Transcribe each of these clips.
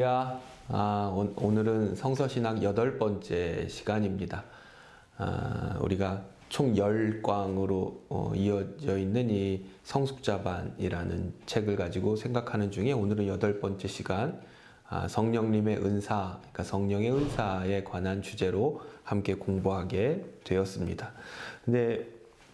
할렐루야. 오늘은 성서신학 8번째 시간입니다. 우리가 총 10광으로 이어져 있는 이 성숙자반이라는 책을 가지고 생각하는 중에 오늘은 8번째 시간, 성령님의 은사, 그러니까 성령의 은사에 관한 주제로 함께 공부하게 되었습니다. 근데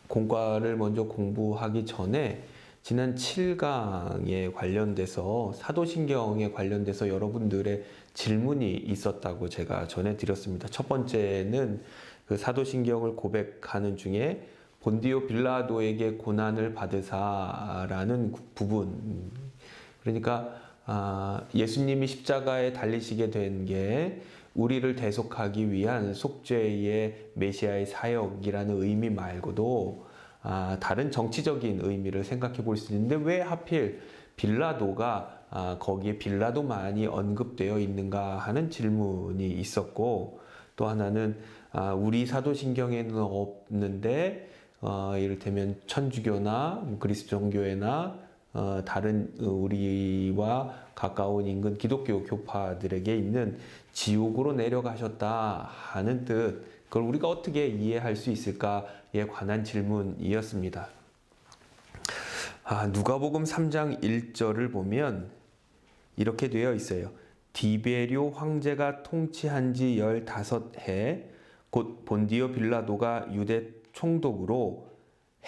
공과를 먼저 공부하기 전에 지난 7강에 관련돼서 사도신경에 관련돼서 여러분들의 질문이 있었다고 제가 전해드렸습니다. 첫 번째는 그 사도신경을 고백하는 중에 본디오 빌라도에게 고난을 받으사라는 부분, 그러니까 예수님이 십자가에 달리시게 된 게 우리를 대속하기 위한 속죄의 메시아의 사역이라는 의미 말고도 다른 정치적인 의미를 생각해 볼 수 있는데 왜 하필 빌라도가 거기에 빌라도만이 언급되어 있는가 하는 질문이 있었고, 또 하나는 우리 사도신경에는 없는데 이를테면 천주교나 그리스도 종교회나 다른 우리와 가까운 인근 기독교 교파들에게 있는 지옥으로 내려가셨다 하는 뜻, 그걸 우리가 어떻게 이해할 수 있을까에 관한 질문이었습니다. 누가복음 3장 1절을 보면 이렇게 되어 있어요. 디베료 황제가 통치한 지 15해 곧 본디오 빌라도가 유대 총독으로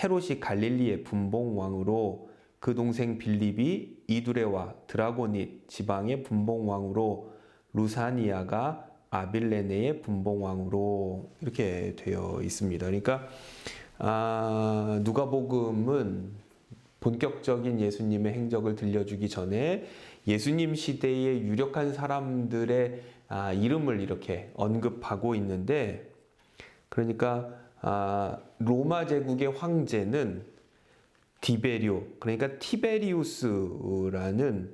헤롯이 갈릴리의 분봉왕으로 그 동생 빌립이 이두레와 드라고닛 지방의 분봉왕으로 루사니아가 아빌레네의 분봉왕으로 이렇게 되어 있습니다. 그러니까 누가복음은 본격적인 예수님의 행적을 들려주기 전에 예수님 시대의 유력한 사람들의 이름을 이렇게 언급하고 있는데, 그러니까 로마 제국의 황제는 디베리오, 그러니까 티베리우스라는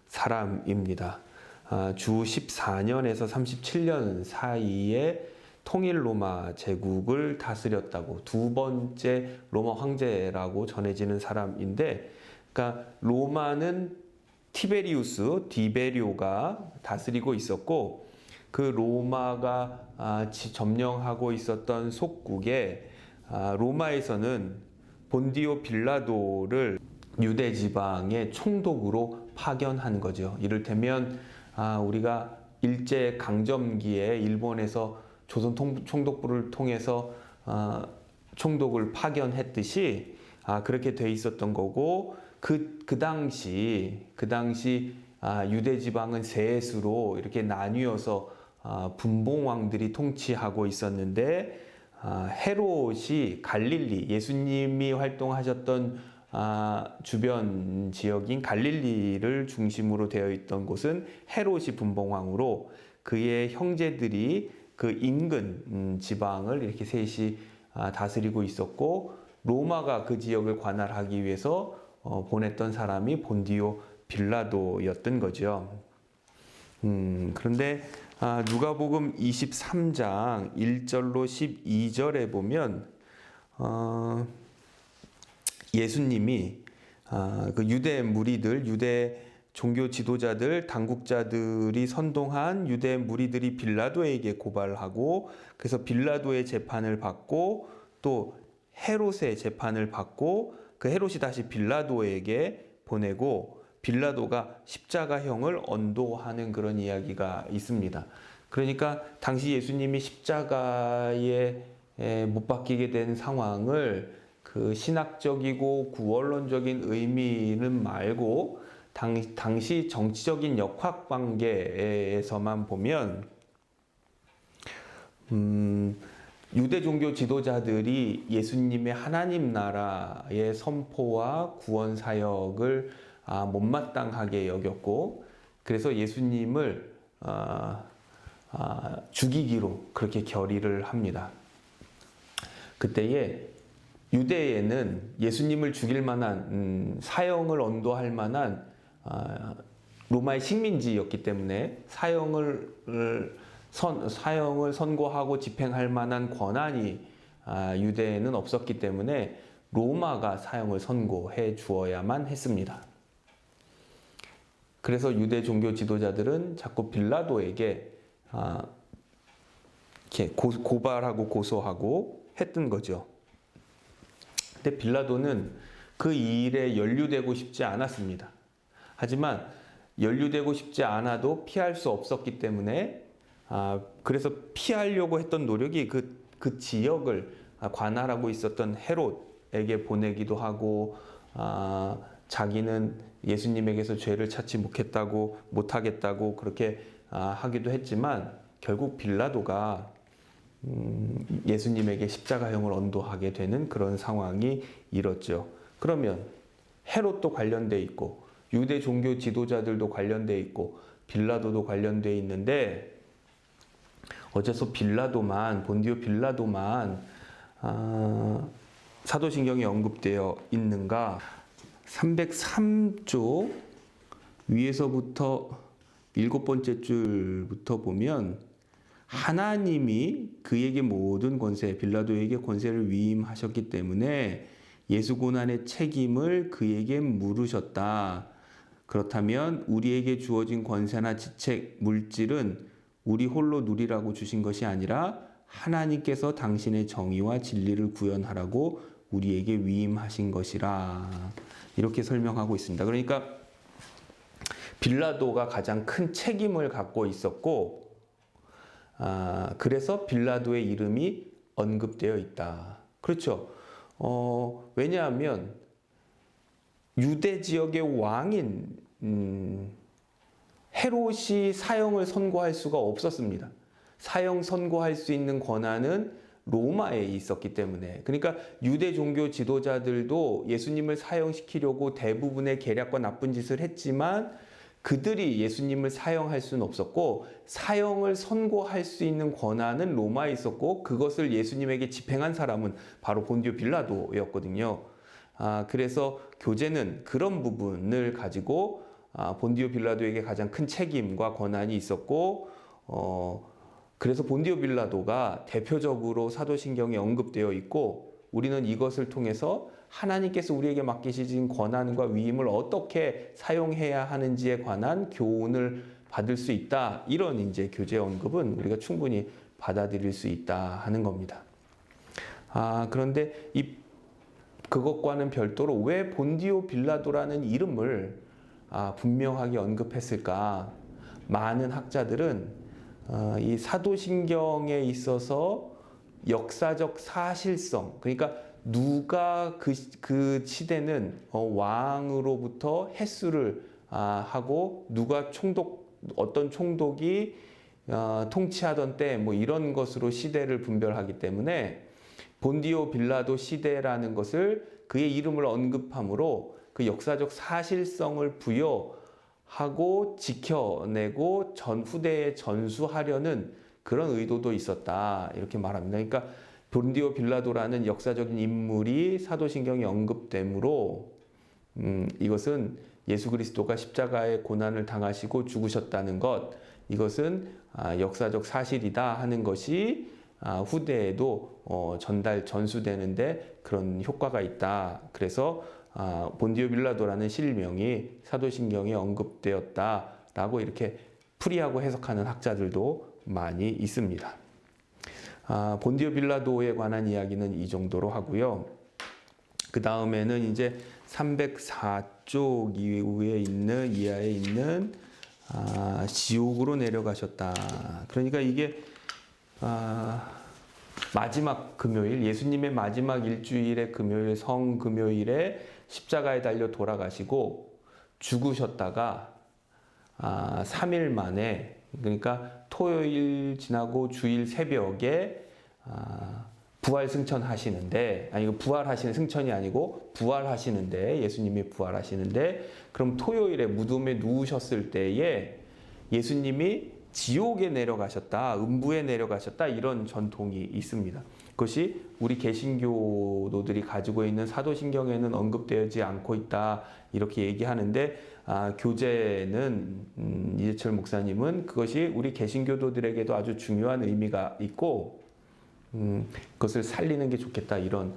사람입니다. 주 14년에서 37년 사이에 통일 로마 제국을 다스렸다고, 두 번째 로마 황제라고 전해지는 사람인데, 그러니까 로마는 티베리우스, 디베리오가 다스리고 있었고, 그 로마가 점령하고 있었던 속국에 로마에서는 본디오 빌라도를 유대 지방의 총독으로 파견한 거죠. 이를테면 우리가 일제 강점기에 일본에서 조선 총독부를 통해서 총독을 파견했듯이 그렇게 돼 있었던 거고, 그 당시 유대 지방은 셋으로 이렇게 나뉘어서 분봉왕들이 통치하고 있었는데, 헤롯이 갈릴리, 예수님이 활동하셨던 주변 지역인 갈릴리를 중심으로 되어 있던 곳은 헤롯이 분봉왕으로, 그의 형제들이 그 인근 지방을 이렇게 셋이 다스리고 있었고, 로마가 그 지역을 관할하기 위해서 보냈던 사람이 본디오 빌라도였던 거죠. 그런데 누가복음 23장 1절로 12절에 보면 예수님이 그 유대 무리들, 유대 종교 지도자들, 당국자들이 선동한 유대 무리들이 빌라도에게 고발하고, 그래서 빌라도의 재판을 받고 또 헤롯의 재판을 받고, 그 헤롯이 다시 빌라도에게 보내고 빌라도가 십자가형을 언도하는 그런 이야기가 있습니다. 그러니까 당시 예수님이 십자가에 못 박히게 된 상황을 그 신학적이고 구원론적인 의미는 말고 당시 정치적인 역학 관계에서만 보면 유대 종교 지도자들이 예수님의 하나님 나라의 선포와 구원 사역을 못마땅하게 여겼고, 그래서 예수님을 죽이기로 그렇게 결의를 합니다. 그때에 유대에는 예수님을 죽일 만한 사형을 언도할 만한 로마의 식민지였기 때문에 사형을 선고하고 집행할 만한 권한이 유대에는 없었기 때문에 로마가 사형을 선고해 주어야만 했습니다. 그래서 유대 종교 지도자들은 자꾸 빌라도에게 이렇게 고발하고 고소하고 했던 거죠. 근데 빌라도는 그 일에 연루되고 싶지 않았습니다. 하지만 연루되고 싶지 않아도 피할 수 없었기 때문에 그래서 피하려고 했던 노력이 그 지역을 관할하고 있었던 헤롯에게 보내기도 하고 자기는 예수님에게서 죄를 찾지 못하겠다고 그렇게 하기도 했지만 결국 빌라도가 예수님에게 십자가형을 언도하게 되는 그런 상황이 일었죠. 그러면 헤롯도 관련돼 있고 유대 종교 지도자들도 관련돼 있고 빌라도도 관련돼 있는데 어째서 본디오 빌라도만 사도신경에 언급되어 있는가? 303쪽 위에서부터 7번째 줄부터 보면 하나님이 그에게 모든 권세, 빌라도에게 권세를 위임하셨기 때문에 예수 고난의 책임을 그에게 물으셨다. 그렇다면 우리에게 주어진 권세나 지책, 물질은 우리 홀로 누리라고 주신 것이 아니라 하나님께서 당신의 정의와 진리를 구현하라고 우리에게 위임하신 것이라. 이렇게 설명하고 있습니다. 그러니까 빌라도가 가장 큰 책임을 갖고 있었고 그래서 빌라도의 이름이 언급되어 있다. 그렇죠. 왜냐하면 유대 지역의 왕인 헤롯이 사형을 선고할 수가 없었습니다. 사형 선고할 수 있는 권한은 로마에 있었기 때문에. 그러니까 유대 종교 지도자들도 예수님을 사형시키려고 대부분의 계략과 나쁜 짓을 했지만 그들이 예수님을 사형할 수는 없었고 사형을 선고할 수 있는 권한은 로마에 있었고 그것을 예수님에게 집행한 사람은 바로 본디오 빌라도였거든요. 그래서 교제는 그런 부분을 가지고 본디오 빌라도에게 가장 큰 책임과 권한이 있었고 그래서 본디오 빌라도가 대표적으로 사도신경에 언급되어 있고 우리는 이것을 통해서 하나님께서 우리에게 맡기신 권한과 위임을 어떻게 사용해야 하는지에 관한 교훈을 받을 수 있다. 이런 이제 교제 언급은 우리가 충분히 받아들일 수 있다 하는 겁니다. 그런데 그것과는 별도로 왜 본디오 빌라도라는 이름을 분명하게 언급했을까? 많은 학자들은 이 사도신경에 있어서 역사적 사실성, 그러니까 누가 그 시대는 왕으로부터 해수를 하고 누가 어떤 총독이 통치하던 때 뭐 이런 것으로 시대를 분별하기 때문에 본디오 빌라도 시대라는 것을 그의 이름을 언급함으로 그 역사적 사실성을 부여하고 지켜내고 후대에 전수하려는 그런 의도도 있었다. 이렇게 말합니다. 그러니까 본디오 빌라도라는 역사적인 인물이 사도신경에 언급되므로 이것은 예수 그리스도가 십자가의 고난을 당하시고 죽으셨다는 것, 이것은 역사적 사실이다 하는 것이 후대에도 전수되는데 그런 효과가 있다. 그래서 본디오 빌라도라는 실명이 사도신경에 언급되었다라고 이렇게 풀이하고 해석하는 학자들도 많이 있습니다. 본디오 빌라도에 관한 이야기는 이 정도로 하고요. 그 다음에는 이제 304쪽 이하에 있는 지옥으로 내려가셨다. 그러니까 이게 마지막 금요일, 예수님의 마지막 일주일의 금요일, 성금요일에 십자가에 달려 돌아가시고 죽으셨다가 3일 만에, 그러니까 토요일 지나고 주일 새벽에 부활 승천하시는데, 부활하시는 승천이 아니고 부활하시는데, 예수님이 부활하시는데, 그럼 토요일에 무덤에 누우셨을 때에 예수님이 지옥에 내려가셨다, 음부에 내려가셨다, 이런 전통이 있습니다. 그것이 우리 개신교도들이 가지고 있는 사도신경에는 언급되지 않고 있다, 이렇게 얘기하는데, 교제는 이재철 목사님은 그것이 우리 개신교도들에게도 아주 중요한 의미가 있고 그것을 살리는 게 좋겠다, 이런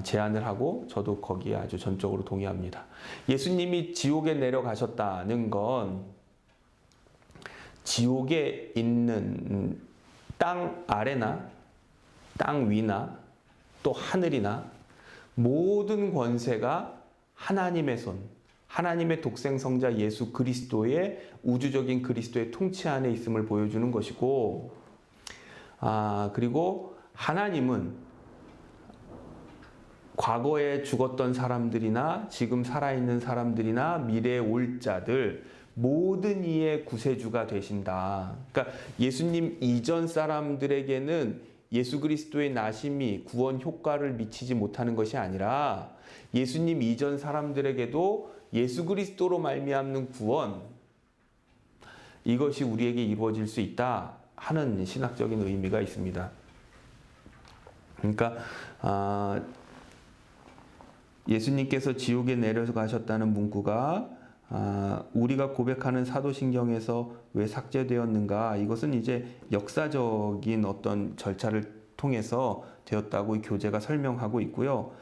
제안을 하고 저도 거기에 아주 전적으로 동의합니다. 예수님이 지옥에 내려가셨다는 건 지옥에 있는 땅 아래나 땅 위나 또 하늘이나 모든 권세가 하나님의 손, 하나님의 독생성자 예수 그리스도의 우주적인 그리스도의 통치 안에 있음을 보여주는 것이고, 그리고 하나님은 과거에 죽었던 사람들이나 지금 살아있는 사람들이나 미래에 올 자들 모든 이의 구세주가 되신다. 그러니까 예수님 이전 사람들에게는 예수 그리스도의 나심이 구원 효과를 미치지 못하는 것이 아니라 예수님 이전 사람들에게도 예수 그리스도로 말미암는 구원, 이것이 우리에게 이루어질 수 있다 하는 신학적인 의미가 있습니다. 그러니까 예수님께서 지옥에 내려가셨다는 문구가 우리가 고백하는 사도신경에서 왜 삭제되었는가? 이것은 이제 역사적인 어떤 절차를 통해서 되었다고 이 교재가 설명하고 있고요.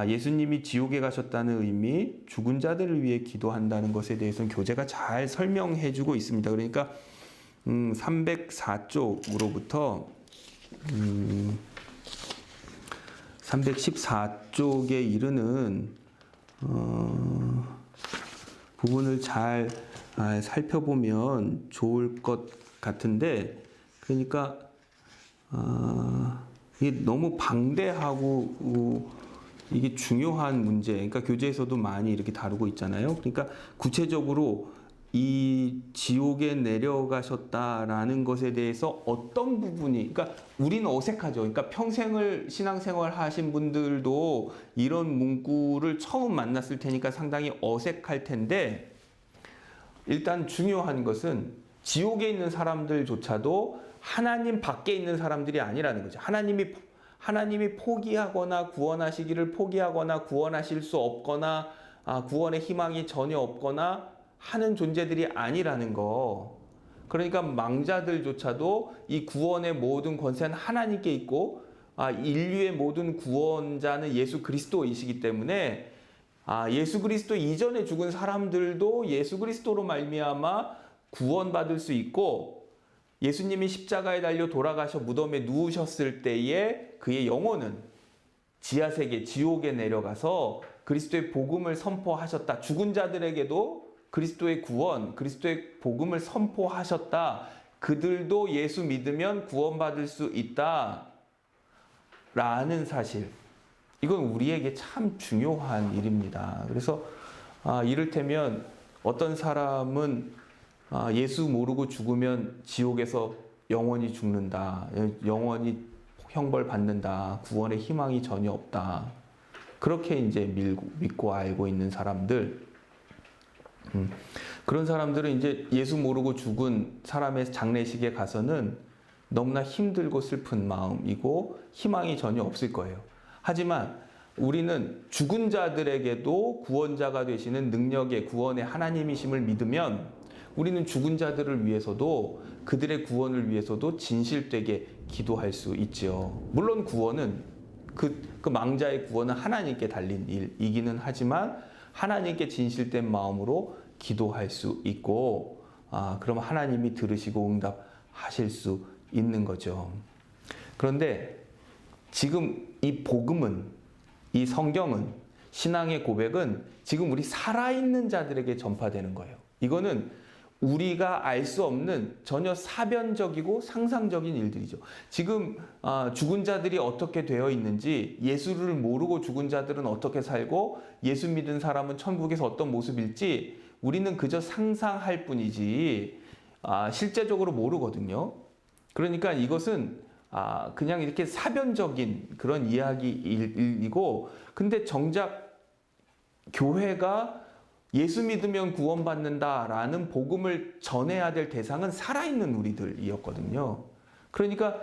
예수님이 지옥에 가셨다는 의미, 죽은 자들을 위해 기도한다는 것에 대해서는 교재가 잘 설명해주고 있습니다. 그러니까 304쪽으로부터 314쪽에 이르는 부분을 잘 살펴보면 좋을 것 같은데, 그러니까 이게 너무 방대하고 이게 중요한 문제, 그러니까 교재에서도 많이 이렇게 다루고 있잖아요. 그러니까 구체적으로 이 지옥에 내려가셨다라는 것에 대해서 어떤 부분이, 그러니까 우리는 어색하죠. 그러니까 평생을 신앙생활 하신 분들도 이런 문구를 처음 만났을 테니까 상당히 어색할 텐데, 일단 중요한 것은 지옥에 있는 사람들조차도 하나님 밖에 있는 사람들이 아니라는 거죠. 하나님이 포기하거나 구원하시기를 포기하거나 구원하실 수 없거나 구원의 희망이 전혀 없거나 하는 존재들이 아니라는 거. 그러니까 망자들조차도 이 구원의 모든 권세는 하나님께 있고 인류의 모든 구원자는 예수 그리스도이시기 때문에 예수 그리스도 이전에 죽은 사람들도 예수 그리스도로 말미암아 구원받을 수 있고, 예수님이 십자가에 달려 돌아가셔 무덤에 누우셨을 때에 그의 영혼은 지하세계 지옥에 내려가서 그리스도의 복음을 선포하셨다. 죽은 자들에게도 그리스도의 구원, 그리스도의 복음을 선포하셨다. 그들도 예수 믿으면 구원받을 수 있다. 라는 사실. 이건 우리에게 참 중요한 일입니다. 그래서 이를테면 어떤 사람은 예수 모르고 죽으면 지옥에서 영원히 죽는다. 영원히 형벌 받는다. 구원의 희망이 전혀 없다. 그렇게 이제 믿고 알고 있는 사람들. 그런 사람들은 이제 예수 모르고 죽은 사람의 장례식에 가서는 너무나 힘들고 슬픈 마음이고 희망이 전혀 없을 거예요. 하지만 우리는 죽은 자들에게도 구원자가 되시는 능력의 구원의 하나님이심을 믿으면 우리는 죽은 자들을 위해서도 그들의 구원을 위해서도 진실되게 기도할 수 있지요. 물론 구원은 그 망자의 구원은 하나님께 달린 일이기는 하지만 하나님께 진실된 마음으로 기도할 수 있고, 그럼 하나님이 들으시고 응답하실 수 있는 거죠. 그런데 지금 이 복음은, 이 성경은, 신앙의 고백은 지금 우리 살아있는 자들에게 전파되는 거예요. 이거는 우리가 알 수 없는 전혀 사변적이고 상상적인 일들이죠. 지금 죽은 자들이 어떻게 되어 있는지, 예수를 모르고 죽은 자들은 어떻게 살고 예수 믿은 사람은 천국에서 어떤 모습일지 우리는 그저 상상할 뿐이지 실제적으로 모르거든요. 그러니까 이것은 그냥 이렇게 사변적인 그런 이야기이고, 근데 정작 교회가 예수 믿으면 구원받는다라는 복음을 전해야 될 대상은 살아있는 우리들이었거든요. 그러니까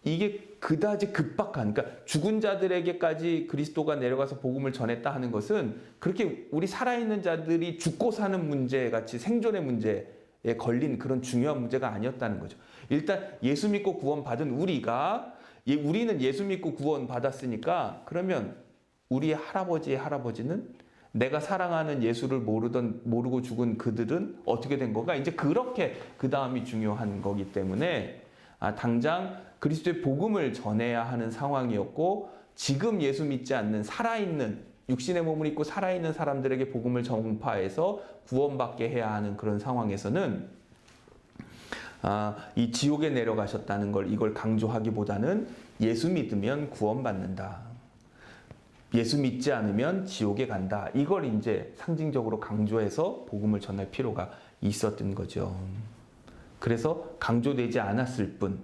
이게 그다지 급박한, 그러니까 죽은 자들에게까지 그리스도가 내려가서 복음을 전했다 하는 것은 그렇게 우리 살아있는 자들이 죽고 사는 문제같이 생존의 문제에 걸린 그런 중요한 문제가 아니었다는 거죠. 일단 예수 믿고 구원받은 우리는 예수 믿고 구원받았으니까 그러면 우리의 할아버지의 할아버지는 내가 사랑하는 예수를 모르고 죽은 그들은 어떻게 된 거가 이제 그렇게 그 다음이 중요한 거기 때문에 당장 그리스도의 복음을 전해야 하는 상황이었고 지금 예수 믿지 않는 살아있는 육신의 몸을 입고 살아있는 사람들에게 복음을 전파해서 구원받게 해야 하는 그런 상황에서는 이 지옥에 내려가셨다는 걸 이걸 강조하기보다는 예수 믿으면 구원받는다. 예수 믿지 않으면 지옥에 간다. 이걸 이제 상징적으로 강조해서 복음을 전할 필요가 있었던 거죠. 그래서 강조되지 않았을 뿐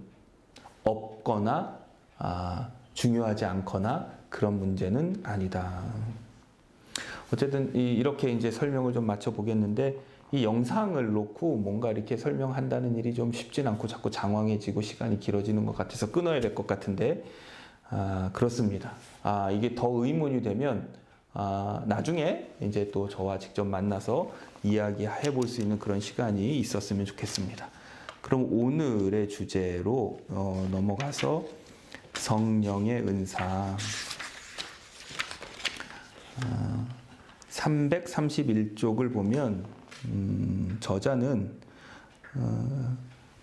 없거나 중요하지 않거나 그런 문제는 아니다. 어쨌든 이렇게 이제 설명을 좀 마쳐 보겠는데 이 영상을 놓고 뭔가 이렇게 설명한다는 일이 좀 쉽진 않고 자꾸 장황해지고 시간이 길어지는 것 같아서 끊어야 될 것 같은데 그렇습니다. 이게 더 의문이 되면 나중에 이제 또 저와 직접 만나서 이야기해 볼 수 있는 그런 시간이 있었으면 좋겠습니다. 그럼 오늘의 주제로 넘어가서 성령의 은사 331쪽을 보면 저자는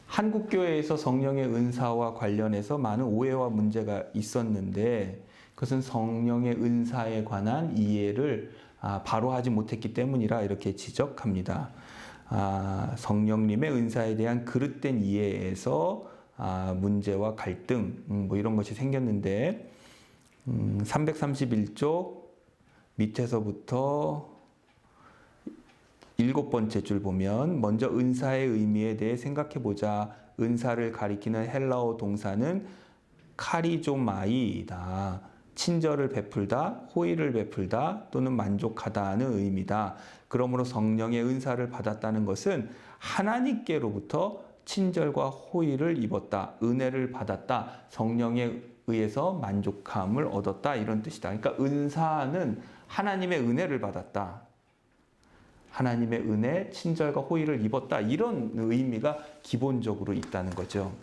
한국교회에서 성령의 은사와 관련해서 많은 오해와 문제가 있었는데 그것은 성령의 은사에 관한 이해를 바로 하지 못했기 때문이라 이렇게 지적합니다. 성령님의 은사에 대한 그릇된 이해에서 문제와 갈등 뭐 이런 것이 생겼는데 331쪽 밑에서부터 7번째 줄 보면 먼저 은사의 의미에 대해 생각해 보자. 은사를 가리키는 헬라어 동사는 카리조마이다. 친절을 베풀다, 호의를 베풀다 또는 만족하다는 의미다. 그러므로 성령의 은사를 받았다는 것은 하나님께로부터 친절과 호의를 입었다. 은혜를 받았다. 성령에 의해서 만족함을 얻었다. 이런 뜻이다. 그러니까 은사는 하나님의 은혜를 받았다. 하나님의 은혜, 친절과 호의를 입었다. 이런 의미가 기본적으로 있다는 거죠.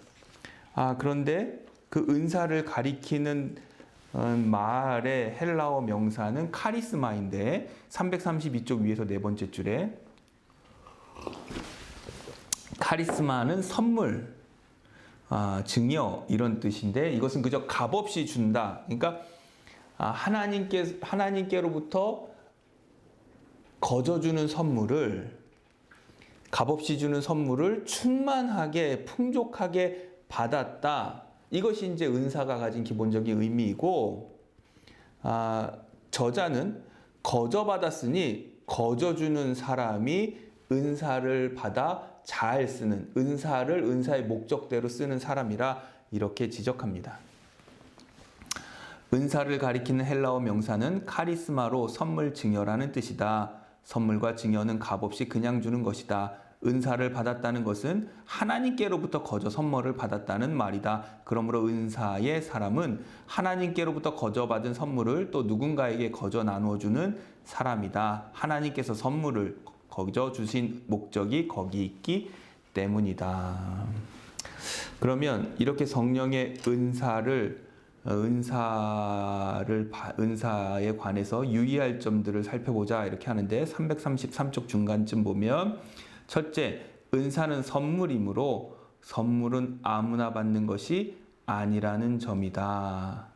그런데 그 은사를 가리키는 말의 헬라어 명사는 카리스마인데 332쪽 위에서 네 번째 줄에 카리스마는 선물, 증여 이런 뜻인데 이것은 그저 값없이 준다. 그러니까 하나님께로부터 거저주는 선물을 값없이 주는 선물을 충만하게 풍족하게 받았다. 이것이 이제 은사가 가진 기본적인 의미이고 저자는 거저받았으니 거저주는 사람이 은사를 받아 잘 쓰는 은사를 은사의 목적대로 쓰는 사람이라 이렇게 지적합니다. 은사를 가리키는 헬라어 명사는 카리스마로 선물 증여라는 뜻이다. 선물과 증여는 값없이 그냥 주는 것이다. 은사를 받았다는 것은 하나님께로부터 거저 선물을 받았다는 말이다. 그러므로 은사의 사람은 하나님께로부터 거저 받은 선물을 또 누군가에게 거저 나누어주는 사람이다. 하나님께서 선물을 거저 주신 목적이 거기 있기 때문이다. 그러면 이렇게 성령의 은사에 관해서 유의할 점들을 살펴보자 이렇게 하는데 333쪽 중간쯤 보면 첫째, 은사는 선물이므로 선물은 아무나 받는 것이 아니라는 점이다.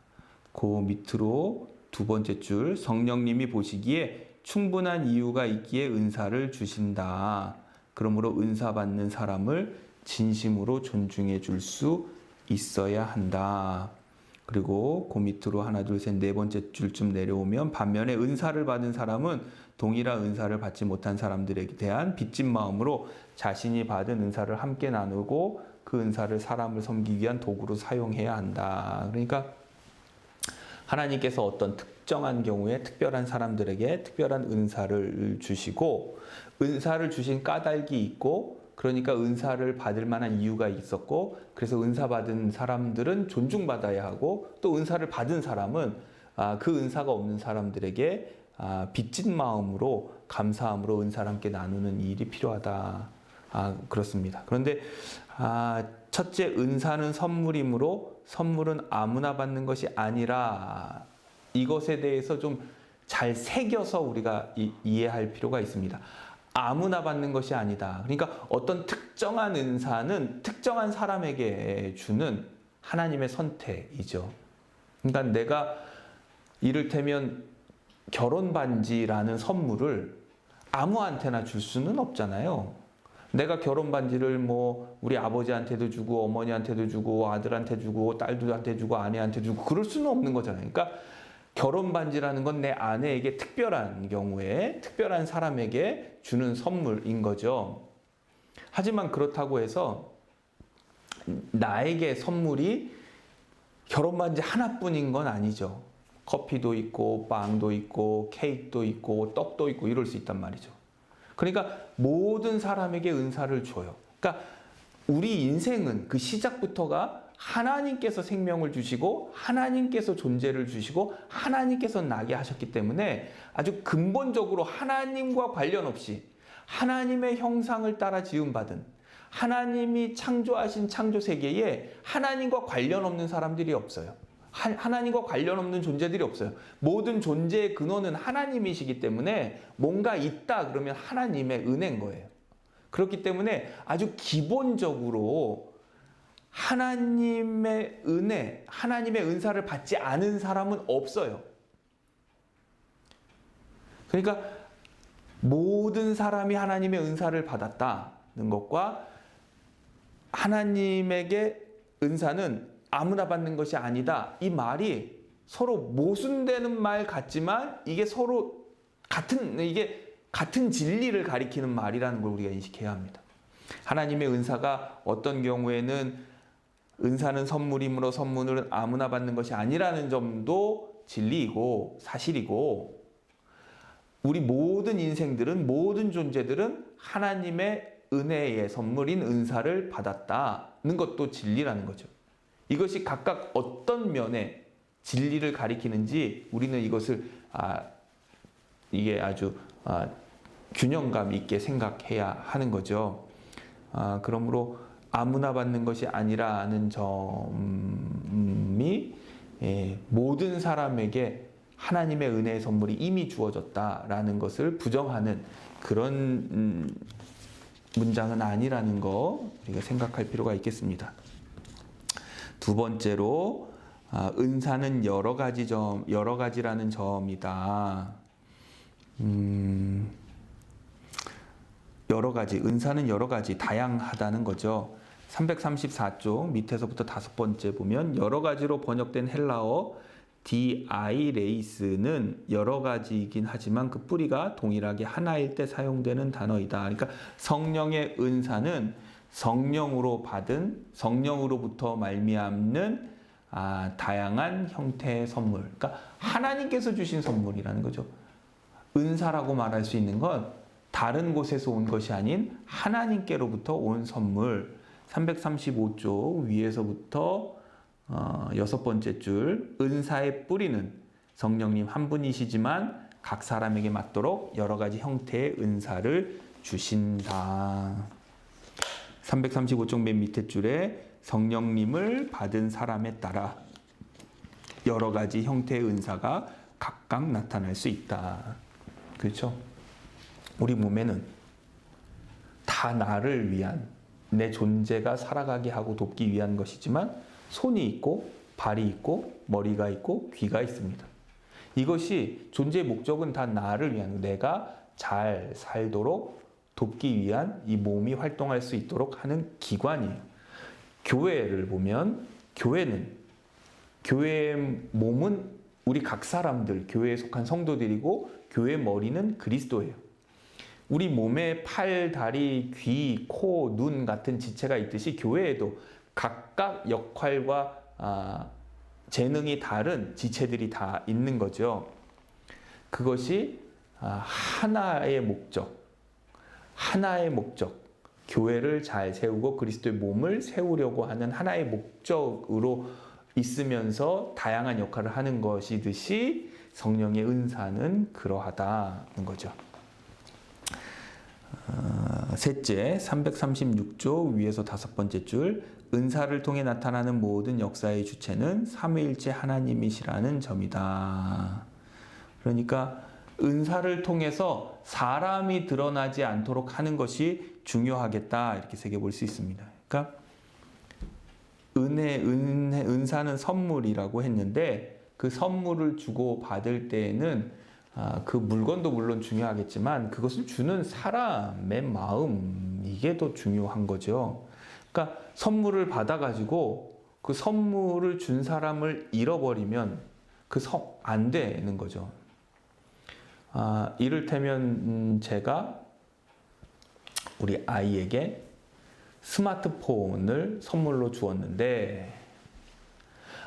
그 밑으로 두 번째 줄, 성령님이 보시기에 충분한 이유가 있기에 은사를 주신다. 그러므로 은사 받는 사람을 진심으로 존중해 줄 수 있어야 한다. 그리고 그 밑으로 하나, 둘, 셋, 네 번째 줄쯤 내려오면 반면에 은사를 받은 사람은 동일한 은사를 받지 못한 사람들에 대한 빚진 마음으로 자신이 받은 은사를 함께 나누고 그 은사를 사람을 섬기기 위한 도구로 사용해야 한다. 그러니까 하나님께서 어떤 특정한 경우에 특별한 사람들에게 특별한 은사를 주시고 은사를 주신 까닭이 있고 그러니까 은사를 받을 만한 이유가 있었고 그래서 은사 받은 사람들은 존중받아야 하고 또 은사를 받은 사람은 그 은사가 없는 사람들에게 빚진 마음으로 감사함으로 은사를 함께 나누는 일이 필요하다. 그렇습니다. 그런데 첫째 은사는 선물이므로 선물은 아무나 받는 것이 아니라 이것에 대해서 좀 잘 새겨서 우리가 이해할 필요가 있습니다. 아무나 받는 것이 아니다. 그러니까 어떤 특정한 은사는 특정한 사람에게 주는 하나님의 선택이죠. 그러니까 내가 이를테면 결혼 반지라는 선물을 아무한테나 줄 수는 없잖아요. 내가 결혼 반지를 뭐 우리 아버지한테도 주고 어머니한테도 주고 아들한테 주고 딸들한테 주고 아내한테 주고 그럴 수는 없는 거잖아요. 그러니까 결혼 반지라는 건 내 아내에게 특별한 경우에 특별한 사람에게 주는 선물인 거죠. 하지만 그렇다고 해서 나에게 선물이 결혼 반지 하나뿐인 건 아니죠. 커피도 있고 빵도 있고 케이크도 있고 떡도 있고 이럴 수 있단 말이죠. 그러니까 모든 사람에게 은사를 줘요. 그러니까 우리 인생은 그 시작부터가 하나님께서 생명을 주시고 하나님께서 존재를 주시고 하나님께서 나게 하셨기 때문에 아주 근본적으로 하나님과 관련 없이 하나님의 형상을 따라 지음받은 하나님이 창조하신 창조 세계에 하나님과 관련 없는 사람들이 없어요. 하나님과 관련 없는 존재들이 없어요. 모든 존재의 근원은 하나님이시기 때문에 뭔가 있다 그러면 하나님의 은혜인 거예요. 그렇기 때문에 아주 기본적으로 하나님의 은혜, 하나님의 은사를 받지 않은 사람은 없어요. 그러니까 모든 사람이 하나님의 은사를 받았다는 것과 하나님에게 은사는 아무나 받는 것이 아니다. 이 말이 서로 모순되는 말 같지만 이게 서로 같은 진리를 가리키는 말이라는 걸 우리가 인식해야 합니다. 하나님의 은사가 어떤 경우에는 은사는 선물이므로 선물은 아무나 받는 것이 아니라는 점도 진리이고 사실이고 우리 모든 인생들은 모든 존재들은 하나님의 은혜의 선물인 은사를 받았다는 것도 진리라는 거죠. 이것이 각각 어떤 면에 진리를 가리키는지 우리는 이것을 이게 아주 균형감 있게 생각해야 하는 거죠. 그러므로 아무나 받는 것이 아니라는 점이 모든 사람에게 하나님의 은혜의 선물이 이미 주어졌다라는 것을 부정하는 그런 문장은 아니라는 거 우리가 생각할 필요가 있겠습니다. 두 번째로 은사는 여러 가지라는 점이다. 여러 가지, 은사는 여러 가지, 다양하다는 거죠. 334쪽 밑에서부터 다섯 번째 보면 여러 가지로 번역된 헬라어 디아이레이스는 여러 가지이긴 하지만 그 뿌리가 동일하게 하나일 때 사용되는 단어이다. 그러니까 성령의 은사는 성령으로 받은, 성령으로부터 말미암는 다양한 형태의 선물. 그러니까 하나님께서 주신 선물이라는 거죠. 은사라고 말할 수 있는 건 다른 곳에서 온 것이 아닌 하나님께로부터 온 선물. 335쪽 위에서부터 여섯 번째 줄 은사의 뿌리는 성령님 한 분이시지만 각 사람에게 맞도록 여러 가지 형태의 은사를 주신다. 335쪽 맨 밑에 줄에 성령님을 받은 사람에 따라 여러 가지 형태의 은사가 각각 나타날 수 있다. 그렇죠? 우리 몸에는 다 나를 위한 내 존재가 살아가게 하고 돕기 위한 것이지만 손이 있고 발이 있고 머리가 있고 귀가 있습니다. 이것이 존재의 목적은 다 나를 위한 내가 잘 살도록 돕기 위한 이 몸이 활동할 수 있도록 하는 기관이에요. 교회를 보면 교회의 몸은 우리 각 사람들, 교회에 속한 성도들이고 교회의 머리는 그리스도예요. 우리 몸에 팔, 다리, 귀, 코, 눈 같은 지체가 있듯이 교회에도 각각 역할과 재능이 다른 지체들이 다 있는 거죠. 그것이 하나의 목적, 교회를 잘 세우고 그리스도의 몸을 세우려고 하는 하나의 목적으로 있으면서 다양한 역할을 하는 것이듯이 성령의 은사는 그러하다는 거죠. 셋째, 336쪽 위에서 5번째 줄, 은사를 통해 나타나는 모든 역사의 주체는 삼위일체 하나님이시라는 점이다. 그러니까 은사를 통해서 사람이 드러나지 않도록 하는 것이 중요하겠다, 이렇게 새겨볼 수 있습니다. 그러니까 은사는 선물이라고 했는데, 그 선물을 주고 받을 때에는 그 물건도 물론 중요하겠지만 그것을 주는 사람의 마음, 이게 더 중요한 거죠. 그러니까 선물을 받아가지고 그 선물을 준 사람을 잃어버리면 안 되는 거죠. 이를테면 제가 우리 아이에게 스마트폰을 선물로 주었는데,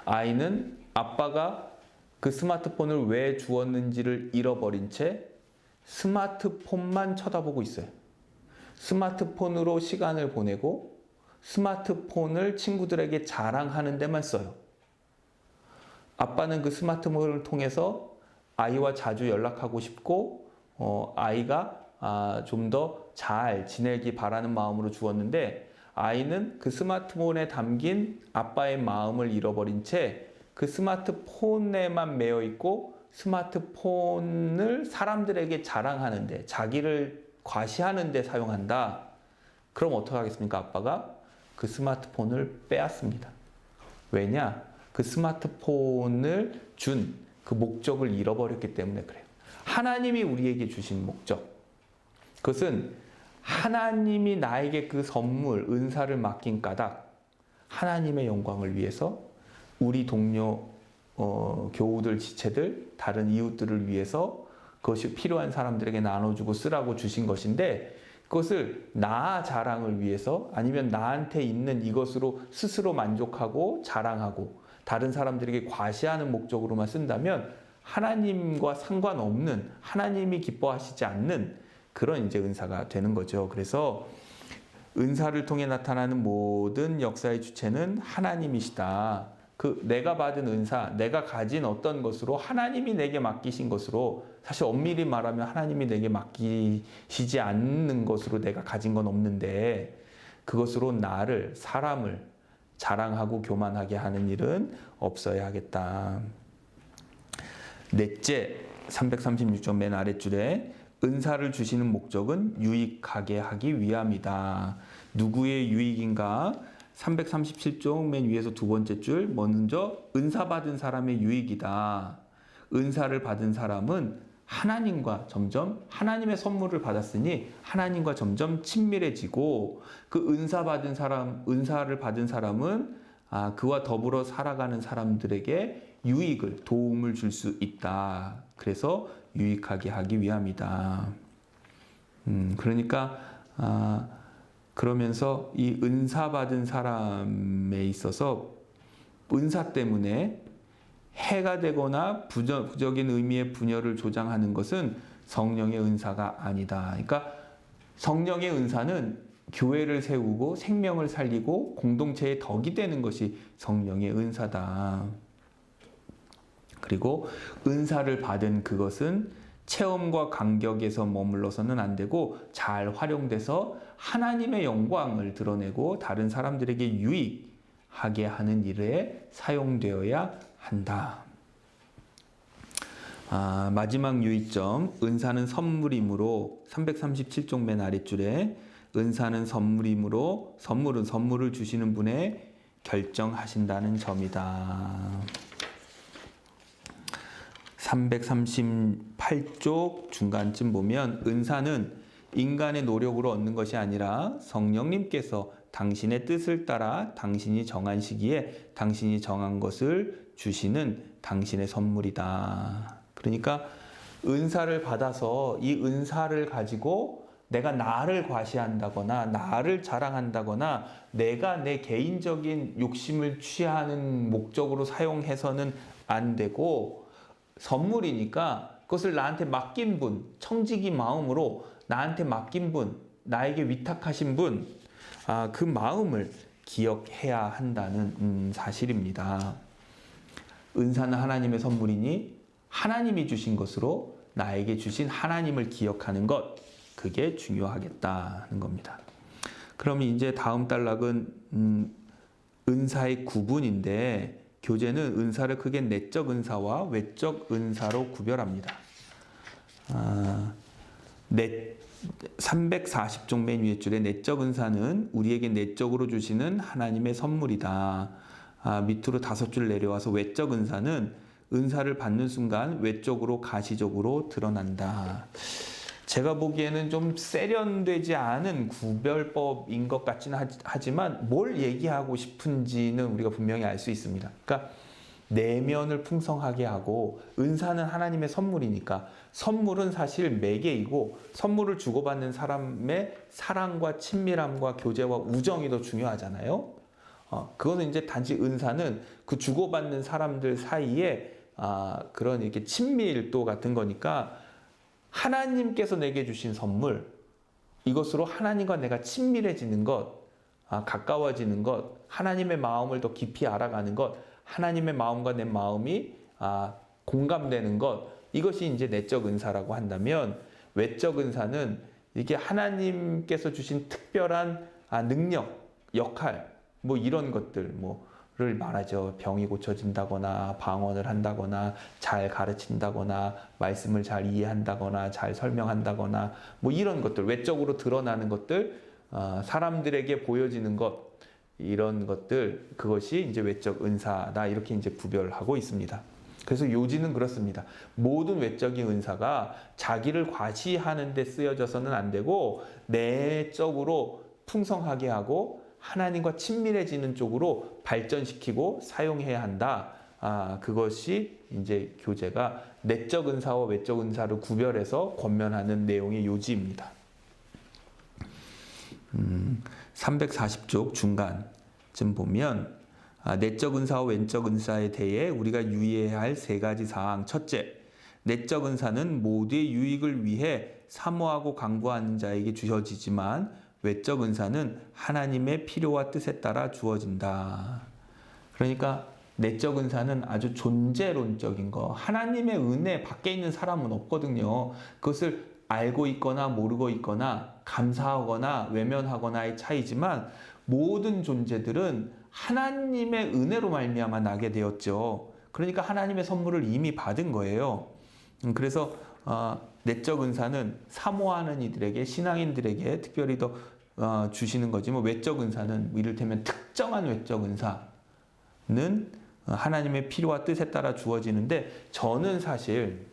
아이는 아빠가 그 스마트폰을 왜 주었는지를 잃어버린 채 스마트폰만 쳐다보고 있어요. 스마트폰으로 시간을 보내고 스마트폰을 친구들에게 자랑하는 데만 써요. 아빠는 그 스마트폰을 통해서 아이와 자주 연락하고 싶고 아이가 좀 더 잘 지내기 바라는 마음으로 주었는데, 아이는 그 스마트폰에 담긴 아빠의 마음을 잃어버린 채 그 스마트폰에만 매여 있고 스마트폰을 사람들에게 자랑하는데, 자기를 과시하는데 사용한다. 그럼 어떻게 하겠습니까? 아빠가 그 스마트폰을 빼앗습니다. 왜냐? 그 스마트폰을 준 그 목적을 잃어버렸기 때문에 그래요. 하나님이 우리에게 주신 목적, 그것은 하나님이 나에게 그 선물, 은사를 맡긴 까닭, 하나님의 영광을 위해서 우리 동료 교우들, 지체들, 다른 이웃들을 위해서 그것이 필요한 사람들에게 나눠주고 쓰라고 주신 것인데, 그것을 나 자랑을 위해서 아니면 나한테 있는 이것으로 스스로 만족하고 자랑하고 다른 사람들에게 과시하는 목적으로만 쓴다면 하나님과 상관없는, 하나님이 기뻐하시지 않는 그런 이제 은사가 되는 거죠. 그래서 은사를 통해 나타나는 모든 역사의 주체는 하나님이시다. 그 내가 받은 은사, 내가 가진 어떤 것으로, 하나님이 내게 맡기신 것으로, 사실 엄밀히 말하면 하나님이 내게 맡기시지 않는 것으로 내가 가진 건 없는데, 그것으로 나를, 사람을 자랑하고 교만하게 하는 일은 없어야 하겠다. 넷째, 336쪽 맨 아랫줄에 은사를 주시는 목적은 유익하게 하기 위함이다. 누구의 유익인가? 337쪽 맨 위에서 2번째 줄, 먼저 은사 받은 사람의 유익이다. 은사를 받은 사람은 하나님과 점점, 하나님의 선물을 받았으니 하나님과 점점 친밀해지고, 그 은사를 받은 사람은 그와 더불어 살아가는 사람들에게 유익을, 도움을 줄 수 있다. 그래서 유익하게 하기 위함이다. 그러니까 그러면서 이 은사 받은 사람에 있어서 은사 때문에 해가 되거나 부적인 의미의 분열을 조장하는 것은 성령의 은사가 아니다. 그러니까 성령의 은사는 교회를 세우고 생명을 살리고 공동체의 덕이 되는 것이 성령의 은사다. 그리고 은사를 받은 그것은 체험과 간격에서 머물러서는 안 되고 잘 활용돼서 하나님의 영광을 드러내고 다른 사람들에게 유익하게 하는 일에 사용되어야 한다. 마지막 유의점, 은사는 선물이므로 337쪽 맨 아랫줄에 은사는 선물이므로 선물은 선물을 주시는 분의 결정하신다는 점이다. 338쪽 중간쯤 보면 은사는 인간의 노력으로 얻는 것이 아니라 성령님께서 당신의 뜻을 따라 당신이 정한 시기에 당신이 정한 것을 주시는 당신의 선물이다. 그러니까 은사를 받아서 이 은사를 가지고 내가 나를 과시한다거나 나를 자랑한다거나 내가 내 개인적인 욕심을 취하는 목적으로 사용해서는 안 되고, 선물이니까 그것을 나한테 맡긴 분, 청지기 마음으로 나한테 맡긴 분, 나에게 위탁하신 분, 그 마음을 기억해야 한다는 사실입니다. 은사는 하나님의 선물이니 하나님이 주신 것으로 나에게 주신 하나님을 기억하는 것, 그게 중요하겠다는 겁니다. 그럼 이제 다음 단락은 은사의 구분인데 교재는 은사를 크게 내적 은사와 외적 은사로 구별합니다. 340쪽 맨 위에 줄에 내적 은사는 우리에게 내적으로 주시는 하나님의 선물이다. 밑으로 5줄 내려와서 외적 은사는 은사를 받는 순간 외적으로 가시적으로 드러난다. 제가 보기에는 좀 세련되지 않은 구별법인 것 같지는 하지만 뭘 얘기하고 싶은지는 우리가 분명히 알 수 있습니다. 그러니까 내면을 풍성하게 하고 은사는 하나님의 선물이니까 선물은 사실 매개이고 선물을 주고받는 사람의 사랑과 친밀함과 교제와 우정이 더 중요하잖아요. 그거는 이제 단지 은사는 그 주고받는 사람들 사이에 그런 이렇게 친밀도 같은 거니까 하나님께서 내게 주신 선물, 이것으로 하나님과 내가 친밀해지는 것, 가까워지는 것, 하나님의 마음을 더 깊이 알아가는 것, 하나님의 마음과 내 마음이 공감되는 것, 이것이 이제 내적 은사라고 한다면 외적 은사는 이게 하나님께서 주신 특별한 능력, 역할, 뭐 이런 것들, 를 말하죠. 병이 고쳐진다거나 방언을 한다거나 잘 가르친다거나 말씀을 잘 이해한다거나 잘 설명한다거나 뭐 이런 것들, 외적으로 드러나는 것들, 사람들에게 보여지는 것, 이런 것들, 그것이 이제 외적 은사다, 이렇게 이제 구별하고 있습니다. 그래서 요지는 그렇습니다. 모든 외적인 은사가 자기를 과시하는 데 쓰여져서는 안 되고 내적으로 풍성하게 하고 하나님과 친밀해지는 쪽으로 발전시키고 사용해야 한다. 그것이 이제 교재가 내적 은사와 외적 은사를 구별해서 권면하는 내용의 요지입니다. 340쪽 중간쯤 보면 내적 은사와 외적 은사에 대해 우리가 유의해야 할 3가지 사항. 첫째, 내적 은사는 모두의 유익을 위해 사모하고 강구하는 자에게 주어지지만 외적 은사는 하나님의 필요와 뜻에 따라 주어진다. 그러니까 내적 은사는 아주 존재론적인 거, 하나님의 은혜 밖에 있는 사람은 없거든요. 그것을 알고 있거나 모르고 있거나 감사하거나 외면하거나의 차이지만 모든 존재들은 하나님의 은혜로 말미암아 나게 되었죠. 그러니까 하나님의 선물을 이미 받은 거예요. 그래서 내적 은사는 사모하는 이들에게, 신앙인들에게 특별히 더 주시는 거지. 외적 은사는 이를테면 특정한 외적 은사는 하나님의 필요와 뜻에 따라 주어지는데, 저는 사실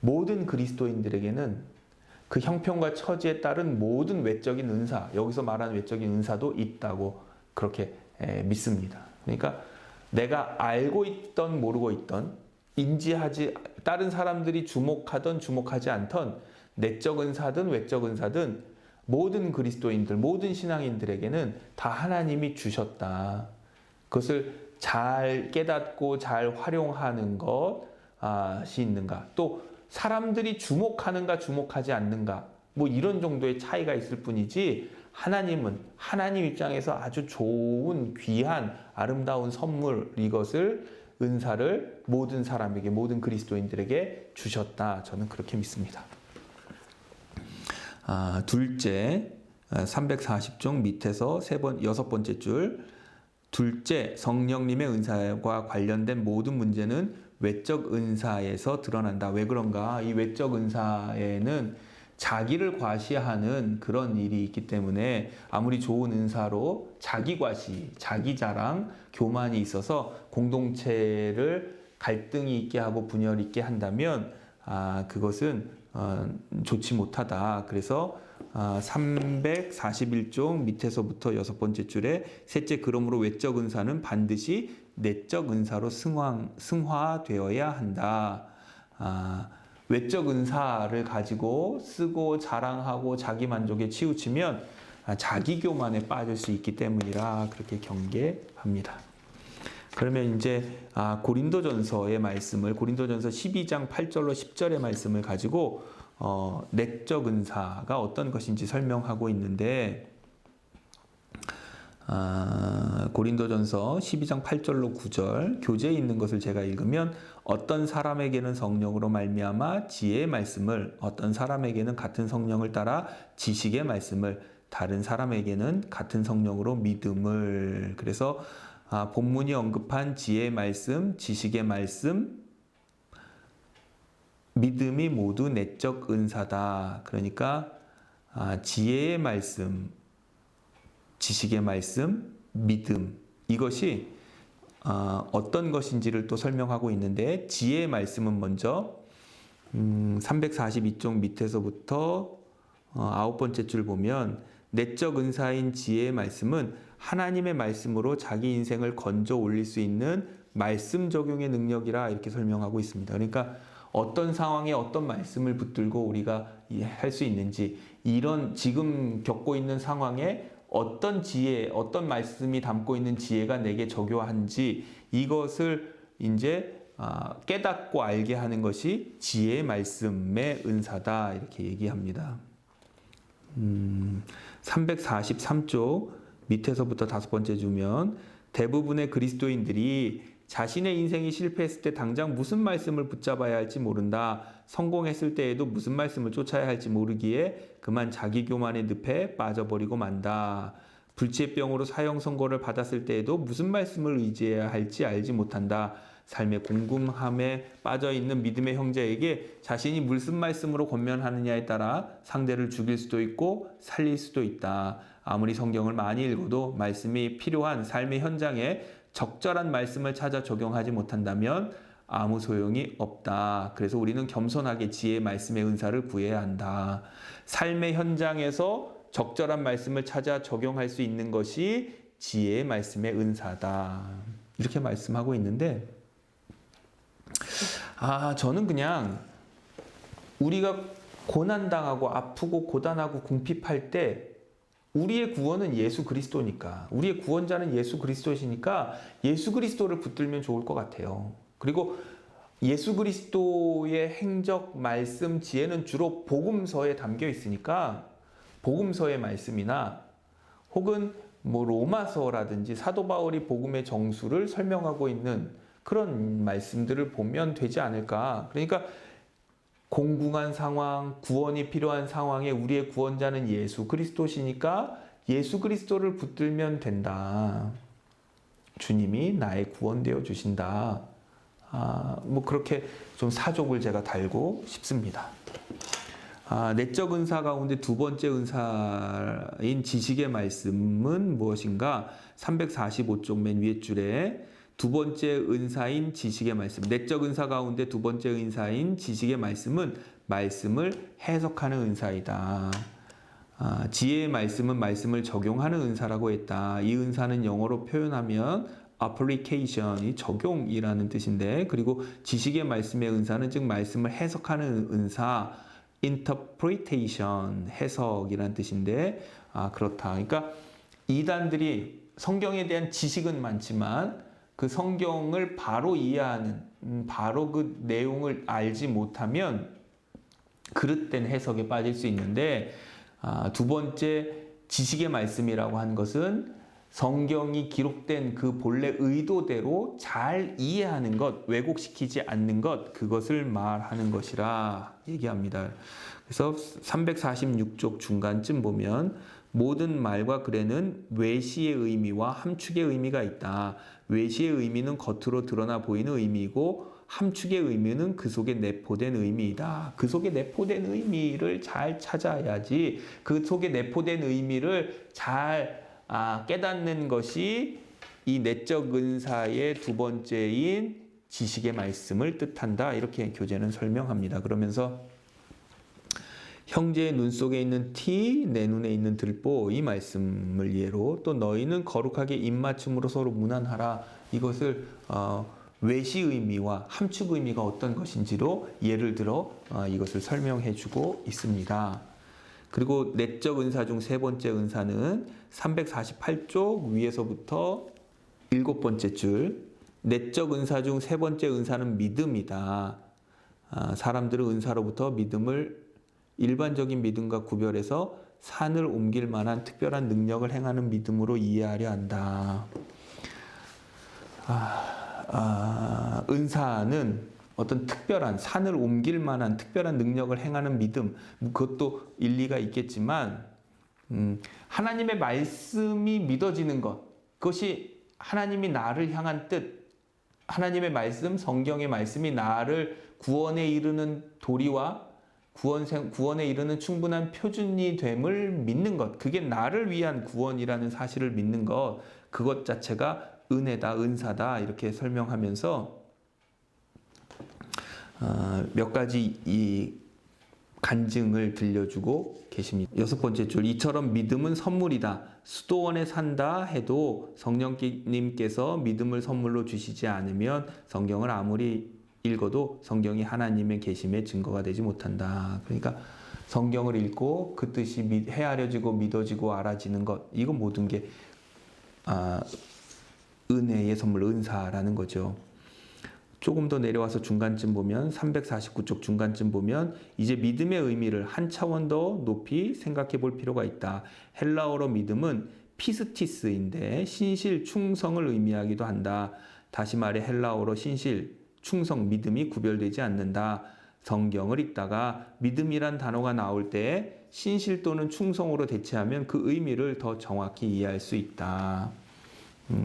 모든 그리스도인들에게는 그 형편과 처지에 따른 모든 외적인 은사, 여기서 말하는 외적인 은사도 있다고 그렇게 믿습니다. 그러니까 내가 알고 있던 모르고 있던, 인지하지, 다른 사람들이 주목하던 주목하지 않던 내적 은사든 외적 은사든 모든 그리스도인들, 모든 신앙인들에게는 다 하나님이 주셨다. 그것을 잘 깨닫고 잘 활용하는 것이 있는가, 또 사람들이 주목하는가 주목하지 않는가, 뭐 이런 정도의 차이가 있을 뿐이지, 하나님은 하나님 입장에서 아주 좋은 귀한 아름다운 선물, 이것을 은사를 모든 사람에게, 모든 그리스도인들에게 주셨다. 저는 그렇게 믿습니다. 둘째, 340쪽 밑에서 6번째 줄, 둘째, 성령님의 은사와 관련된 모든 문제는 외적 은사에서 드러난다. 왜 그런가? 이 외적 은사에는 자기를 과시하는 그런 일이 있기 때문에 아무리 좋은 은사로 자기 과시, 자기 자랑, 교만이 있어서 공동체를 갈등이 있게 하고 분열 있게 한다면 그것은 좋지 못하다. 그래서 341쪽 밑에서부터 6번째 줄에 셋째, 그러므로 외적 은사는 반드시 내적 은사로 승화되어야 한다. 외적 은사를 가지고 쓰고 자랑하고 자기 만족에 치우치면 자기 교만에 빠질 수 있기 때문이라 그렇게 경계합니다. 그러면 이제 고린도전서의 말씀을, 고린도전서 12장 8절로 10절의 말씀을 가지고 내적 은사가 어떤 것인지 설명하고 있는데, 고린도전서 12장 8절로 9절 교재에 있는 것을 제가 읽으면 어떤 사람에게는 성령으로 말미암아 지혜의 말씀을, 어떤 사람에게는 같은 성령을 따라 지식의 말씀을, 다른 사람에게는 같은 성령으로 믿음을. 그래서 본문이 언급한 지혜의 말씀, 지식의 말씀, 믿음이 모두 내적 은사다. 그러니까 지혜의 말씀, 지식의 말씀, 믿음, 이것이 어떤 것인지를 또 설명하고 있는데, 지혜의 말씀은 먼저 342쪽 밑에서부터 9번째 줄 보면 내적 은사인 지혜의 말씀은 하나님의 말씀으로 자기 인생을 건져 올릴 수 있는 말씀 적용의 능력이라 이렇게 설명하고 있습니다. 그러니까 어떤 상황에 어떤 말씀을 붙들고 우리가 할 수 있는지, 이런 지금 겪고 있는 상황에 어떤 지혜, 어떤 말씀이 담고 있는 지혜가 내게 적용한지, 이것을 이제 깨닫고 알게 하는 것이 지혜의 말씀의 은사다, 이렇게 얘기합니다. 343쪽 밑에서부터 5번째 주면 대부분의 그리스도인들이 자신의 인생이 실패했을 때 당장 무슨 말씀을 붙잡아야 할지 모른다. 성공했을 때에도 무슨 말씀을 쫓아야 할지 모르기에 그만 자기 교만의 늪에 빠져버리고 만다. 불치병으로 사형 선고를 받았을 때에도 무슨 말씀을 의지해야 할지 알지 못한다. 삶의 궁금함에 빠져있는 믿음의 형제에게 자신이 무슨 말씀으로 권면하느냐에 따라 상대를 죽일 수도 있고 살릴 수도 있다. 아무리 성경을 많이 읽어도 말씀이 필요한 삶의 현장에 적절한 말씀을 찾아 적용하지 못한다면 아무 소용이 없다. 그래서 우리는 겸손하게 지혜의 말씀의 은사를 구해야 한다. 삶의 현장에서 적절한 말씀을 찾아 적용할 수 있는 것이 지혜의 말씀의 은사다. 이렇게 말씀하고 있는데, 저는 그냥 우리가 고난당하고 아프고 고단하고 궁핍할 때 우리의 구원은 예수 그리스도니까, 우리의 구원자는 예수 그리스도시니까 예수 그리스도를 붙들면 좋을 것 같아요. 그리고 예수 그리스도의 행적, 말씀, 지혜는 주로 복음서에 담겨 있으니까 복음서의 말씀이나 혹은 로마서라든지 사도 바울이 복음의 정수를 설명하고 있는 그런 말씀들을 보면 되지 않을까. 그러니까 공궁한 상황, 구원이 필요한 상황에 우리의 구원자는 예수 그리스도시니까 예수 그리스도를 붙들면 된다. 주님이 나의 구원되어 주신다. 그렇게 좀 사족을 제가 달고 싶습니다. 내적 은사 가운데 두 번째 은사인 지식의 말씀은 무엇인가? 345쪽 맨 위에 줄에 두 번째 은사인 지식의 말씀, 내적 은사 가운데 두 번째 은사인 지식의 말씀은 말씀을 해석하는 은사이다. 지혜의 말씀은 말씀을 적용하는 은사라고 했다. 이 은사는 영어로 표현하면 application이 적용이라는 뜻인데, 그리고 지식의 말씀의 은사는 즉 말씀을 해석하는 은사, interpretation, 해석이라는 뜻인데, 그렇다. 그러니까 이단들이 성경에 대한 지식은 많지만 그 성경을 바로 이해하는, 바로 그 내용을 알지 못하면 그릇된 해석에 빠질 수 있는데, 두 번째 지식의 말씀이라고 하는 것은 성경이 기록된 그 본래 의도대로 잘 이해하는 것, 왜곡시키지 않는 것, 그것을 말하는 것이라 얘기합니다. 그래서 346쪽 중간쯤 보면 모든 말과 글에는 외시의 의미와 함축의 의미가 있다. 외시의 의미는 겉으로 드러나 보이는 의미이고 함축의 의미는 그 속에 내포된 의미이다. 그 속에 내포된 의미를 잘 찾아야지, 그 속에 내포된 의미를 잘 깨닫는 것이 이 내적 은사의 두 번째인 지식의 말씀을 뜻한다. 이렇게 교재는 설명합니다. 그러면서 형제의 눈 속에 있는 티, 내 눈에 있는 들보, 이 말씀을 예로, 또 너희는 거룩하게 입맞춤으로 서로 문안하라. 이것을 외시 의미와 함축 의미가 어떤 것인지로 예를 들어 이것을 설명해 주고 있습니다. 그리고 내적 은사 중 세 번째 은사는 348쪽 위에서부터 7번째 줄, 내적 은사 중 세 번째 은사는 믿음이다. 사람들은 은사로부터 믿음을 일반적인 믿음과 구별해서 산을 옮길 만한 특별한 능력을 행하는 믿음으로 이해하려 한다. 은사는 어떤 특별한 산을 옮길 만한 특별한 능력을 행하는 믿음, 그것도 일리가 있겠지만 하나님의 말씀이 믿어지는 것, 그것이 하나님이 나를 향한 뜻, 하나님의 말씀, 성경의 말씀이 나를 구원에 이르는 도리와 구원에 이르는 충분한 표준이 됨을 믿는 것, 그게 나를 위한 구원이라는 사실을 믿는 것, 그것 자체가 은혜다, 은사다 이렇게 설명하면서 몇 가지 이 간증을 들려주고 계십니다. 6번째 줄, 이처럼 믿음은 선물이다. 수도원에 산다 해도 성령님께서 믿음을 선물로 주시지 않으면 성경을 아무리 읽어도 성경이 하나님의 계심의 증거가 되지 못한다. 그러니까 성경을 읽고 그 뜻이 헤아려지고 믿어지고 알아지는 것, 이거 모든 게 은혜의 선물, 은사라는 거죠. 조금 더 내려와서 중간쯤 보면 349쪽 중간쯤 보면 이제 믿음의 의미를 한 차원 더 높이 생각해 볼 필요가 있다. 헬라어로 믿음은 피스티스인데 신실, 충성을 의미하기도 한다. 다시 말해 헬라어로 신실, 충성, 믿음이 구별되지 않는다. 성경을 읽다가 믿음이란 단어가 나올 때 신실 또는 충성으로 대체하면 그 의미를 더 정확히 이해할 수 있다.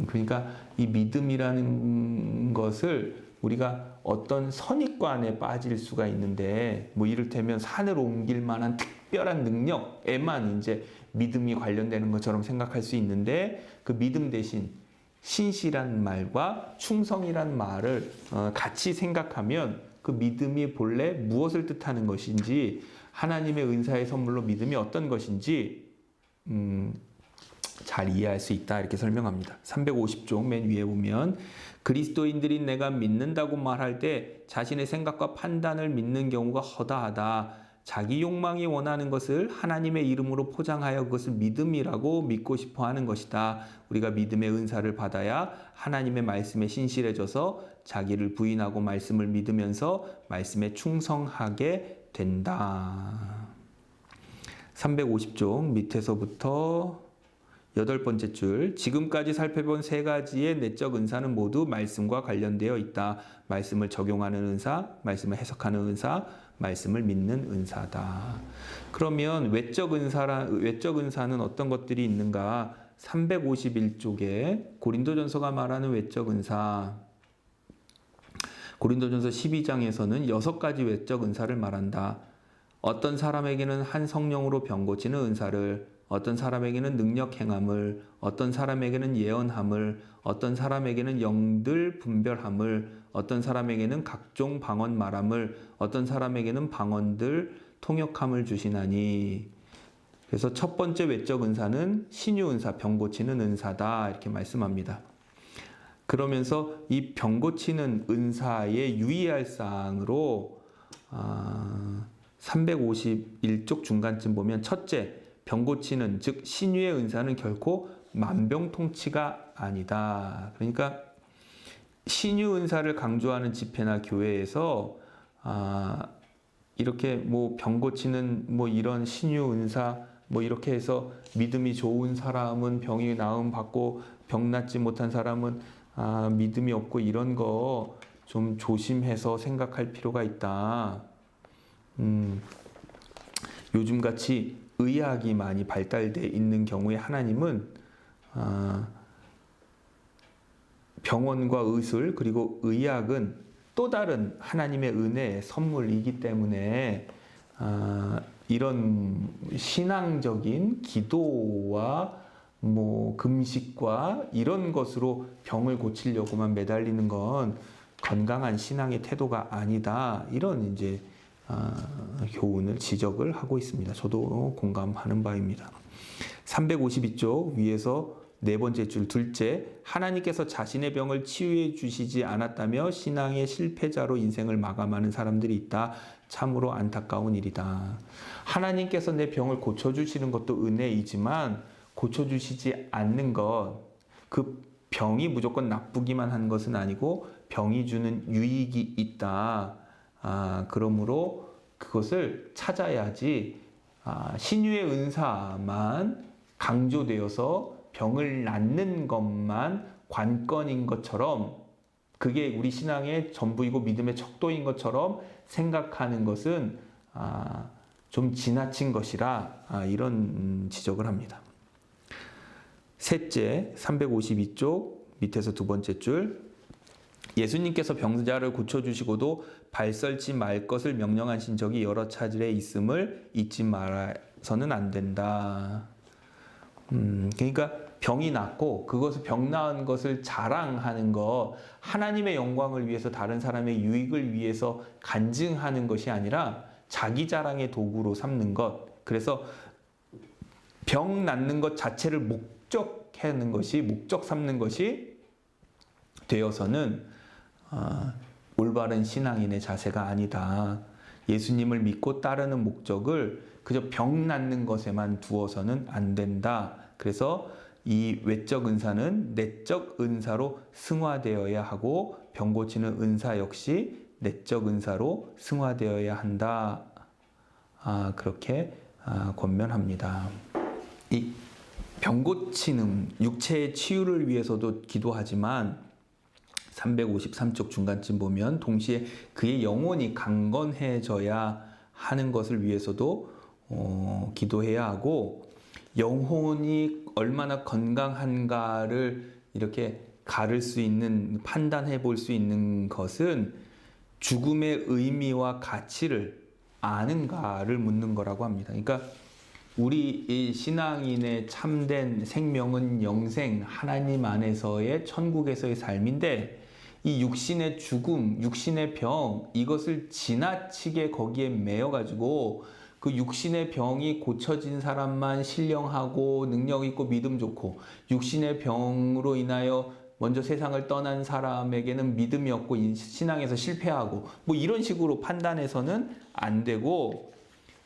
그러니까 이 믿음이라는 것을 우리가 어떤 선입관에 빠질 수가 있는데, 뭐 이를테면 산을 옮길 만한 특별한 능력에만 이제 믿음이 관련되는 것처럼 생각할 수 있는데, 그 믿음 대신 신실한 말과 충성이란 말을 같이 생각하면 그 믿음이 본래 무엇을 뜻하는 것인지, 하나님의 은사의 선물로 믿음이 어떤 것인지 잘 이해할 수 있다 이렇게 설명합니다. 350쪽 맨 위에 보면 그리스도인들인 내가 믿는다고 말할 때 자신의 생각과 판단을 믿는 경우가 허다하다. 자기 욕망이 원하는 것을 하나님의 이름으로 포장하여 그것을 믿음이라고 믿고 싶어 하는 것이다. 우리가 믿음의 은사를 받아야 하나님의 말씀에 신실해져서 자기를 부인하고 말씀을 믿으면서 말씀에 충성하게 된다. 350쪽 밑에서부터 8번째 줄, 지금까지 살펴본 3가지의 내적 은사는 모두 말씀과 관련되어 있다. 말씀을 적용하는 은사, 말씀을 해석하는 은사, 말씀을 믿는 은사다. 그러면 외적 은사는 어떤 것들이 있는가? 351쪽에 고린도전서가 말하는 외적 은사, 고린도전서 12장에서는 6가지 외적 은사를 말한다. 어떤 사람에게는 한 성령으로 병 고치는 은사를, 어떤 사람에게는 능력 행함을, 어떤 사람에게는 예언함을, 어떤 사람에게는 영들 분별함을, 어떤 사람에게는 각종 방언 말함을, 어떤 사람에게는 방언들 통역함을 주시나니. 그래서 첫 번째 외적 은사는 신유 은사, 병 고치는 은사다 이렇게 말씀합니다. 그러면서 이 병 고치는 은사의 유의할 사항으로 351쪽 중간쯤 보면 첫째, 병 고치는 즉 신유의 은사는 결코 만병통치가 아니다. 그러니까 신유 은사를 강조하는 집회나 교회에서 이렇게 뭐 병 고치는 뭐 이런 신유 은사 뭐 이렇게 해서 믿음이 좋은 사람은 병이 나음 받고 병 낫지 못한 사람은 믿음이 없고 이런 거 좀 조심해서 생각할 필요가 있다. 요즘같이 의학이 많이 발달돼 있는 경우에 하나님은 병원과 의술 그리고 의학은 또 다른 하나님의 은혜의 선물이기 때문에 이런 신앙적인 기도와 뭐 금식과 이런 것으로 병을 고치려고만 매달리는 건 건강한 신앙의 태도가 아니다. 이런 이제 교훈을 지적을 하고 있습니다. 저도 공감하는 바입니다. 352쪽 위에서 4번째 줄 둘째, 하나님께서 자신의 병을 치유해 주시지 않았다며 신앙의 실패자로 인생을 마감하는 사람들이 있다. 참으로 안타까운 일이다. 하나님께서 내 병을 고쳐주시는 것도 은혜이지만 고쳐주시지 않는 것, 그 병이 무조건 나쁘기만 한 것은 아니고 병이 주는 유익이 있다. 그러므로 그것을 찾아야지 신유의 은사만 강조되어서 병을 낫는 것만 관건인 것처럼 그게 우리 신앙의 전부이고 믿음의 척도인 것처럼 생각하는 것은 좀 지나친 것이라 이런 지적을 합니다. 셋째, 352쪽 밑에서 두 번째 줄, 예수님께서 병자를 고쳐주시고도 발설치 말 것을 명령하신 적이 여러 차례 있음을 잊지 말아서는 안 된다. 그러니까 병이 낫고 그것을 병 나은 것을 자랑하는 것, 하나님의 영광을 위해서 다른 사람의 유익을 위해서 간증하는 것이 아니라 자기 자랑의 도구로 삼는 것. 그래서 병 낫는 것 자체를 목적하는 것이, 목적 삼는 것이 되어서는 올바른 신앙인의 자세가 아니다. 예수님을 믿고 따르는 목적을 그저 병 낫는 것에만 두어서는 안 된다. 그래서 이 외적 은사는 내적 은사로 승화되어야 하고 병 고치는 은사 역시 내적 은사로 승화되어야 한다. 그렇게 권면합니다. 이 병 고치는 육체의 치유를 위해서도 기도하지만 353쪽 중간쯤 보면 동시에 그의 영혼이 강건해져야 하는 것을 위해서도 기도해야 하고, 영혼이 얼마나 건강한가를 이렇게 가를 수 있는, 판단해 볼 수 있는 것은 죽음의 의미와 가치를 아는가를 묻는 거라고 합니다. 그러니까 우리 이 신앙인의 참된 생명은 영생, 하나님 안에서의 천국에서의 삶인데, 이 육신의 죽음, 육신의 병, 이것을 지나치게 거기에 매여가지고 그 육신의 병이 고쳐진 사람만 신령하고 능력 있고 믿음 좋고, 육신의 병으로 인하여 먼저 세상을 떠난 사람에게는 믿음이 없고 신앙에서 실패하고, 뭐 이런 식으로 판단해서는 안 되고,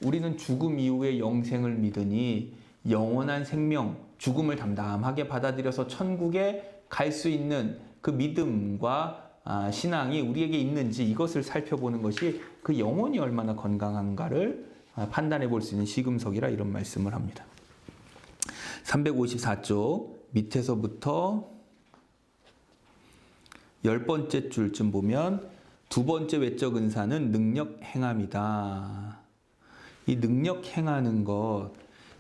우리는 죽음 이후의 영생을 믿으니 영원한 생명, 죽음을 담담하게 받아들여서 천국에 갈 수 있는 그 믿음과 신앙이 우리에게 있는지 이것을 살펴보는 것이 그 영혼이 얼마나 건강한가를 판단해 볼 수 있는 시금석이라 이런 말씀을 합니다. 354쪽 밑에서부터 10번째 줄쯤 보면 두 번째 외적 은사는 능력 행함이다. 이 능력 행하는 것,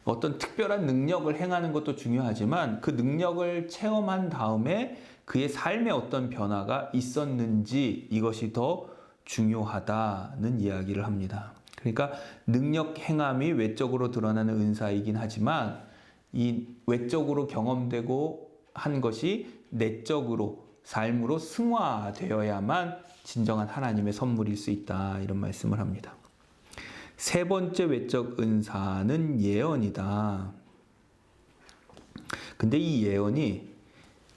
어떤 특별한 능력을 행하는 것도 중요하지만 그 능력을 체험한 다음에 그의 삶에 어떤 변화가 있었는지 이것이 더 중요하다는 이야기를 합니다. 그러니까 능력 행함이 외적으로 드러나는 은사이긴 하지만 이 외적으로 경험되고 한 것이 내적으로 삶으로 승화되어야만 진정한 하나님의 선물일 수 있다, 이런 말씀을 합니다. 세 번째 외적 은사는 예언이다. 근데 이 예언이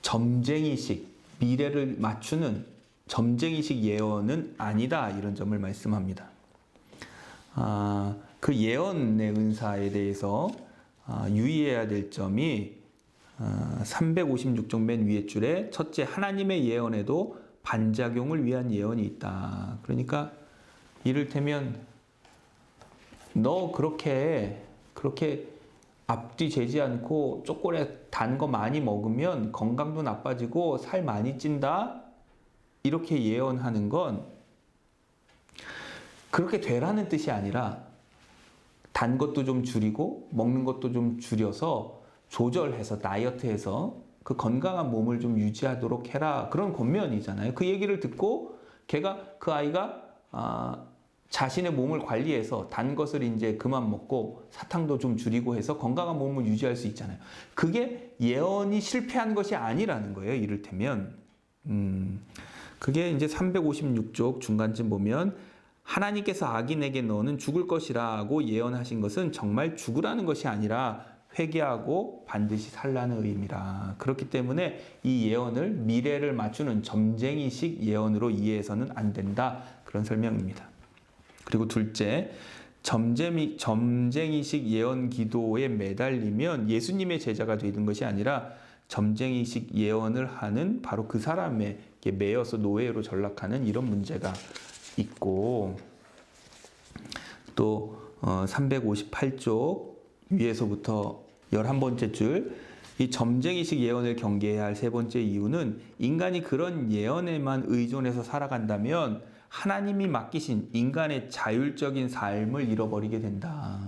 점쟁이식, 미래를 맞추는 점쟁이식 예언은 아니다, 이런 점을 말씀합니다. 그 예언의 은사에 대해서 유의해야 될 점이 356쪽 맨 위에 줄에 첫째, 하나님의 예언에도 반작용을 위한 예언이 있다. 그러니까 이를테면 너 그렇게 앞뒤 재지 않고 초콜릿 단 거 많이 먹으면 건강도 나빠지고 살 많이 찐다, 이렇게 예언하는 건 그렇게 되라는 뜻이 아니라 단 것도 좀 줄이고 먹는 것도 좀 줄여서 조절해서 다이어트해서 그 건강한 몸을 좀 유지하도록 해라, 그런 권면이잖아요. 그 얘기를 듣고 그 아이가 자신의 몸을 관리해서 단 것을 이제 그만 먹고 사탕도 좀 줄이고 해서 건강한 몸을 유지할 수 있잖아요. 그게 예언이 실패한 것이 아니라는 거예요, 이를테면. 그게 이제 356쪽 중간쯤 보면 하나님께서 악인에게 너는 죽을 것이라고 예언하신 것은 정말 죽으라는 것이 아니라 회개하고 반드시 살라는 의미라. 그렇기 때문에 이 예언을 미래를 맞추는 점쟁이식 예언으로 이해해서는 안 된다, 그런 설명입니다. 그리고 둘째, 점쟁이식 예언 기도에 매달리면 예수님의 제자가 되는 것이 아니라 점쟁이식 예언을 하는 바로 그 사람에게 매여서 노예로 전락하는 이런 문제가 있고, 또 358쪽 위에서부터 11번째 줄, 이 점쟁이식 예언을 경계해야 할 세 번째 이유는 인간이 그런 예언에만 의존해서 살아간다면 하나님이 맡기신 인간의 자율적인 삶을 잃어버리게 된다.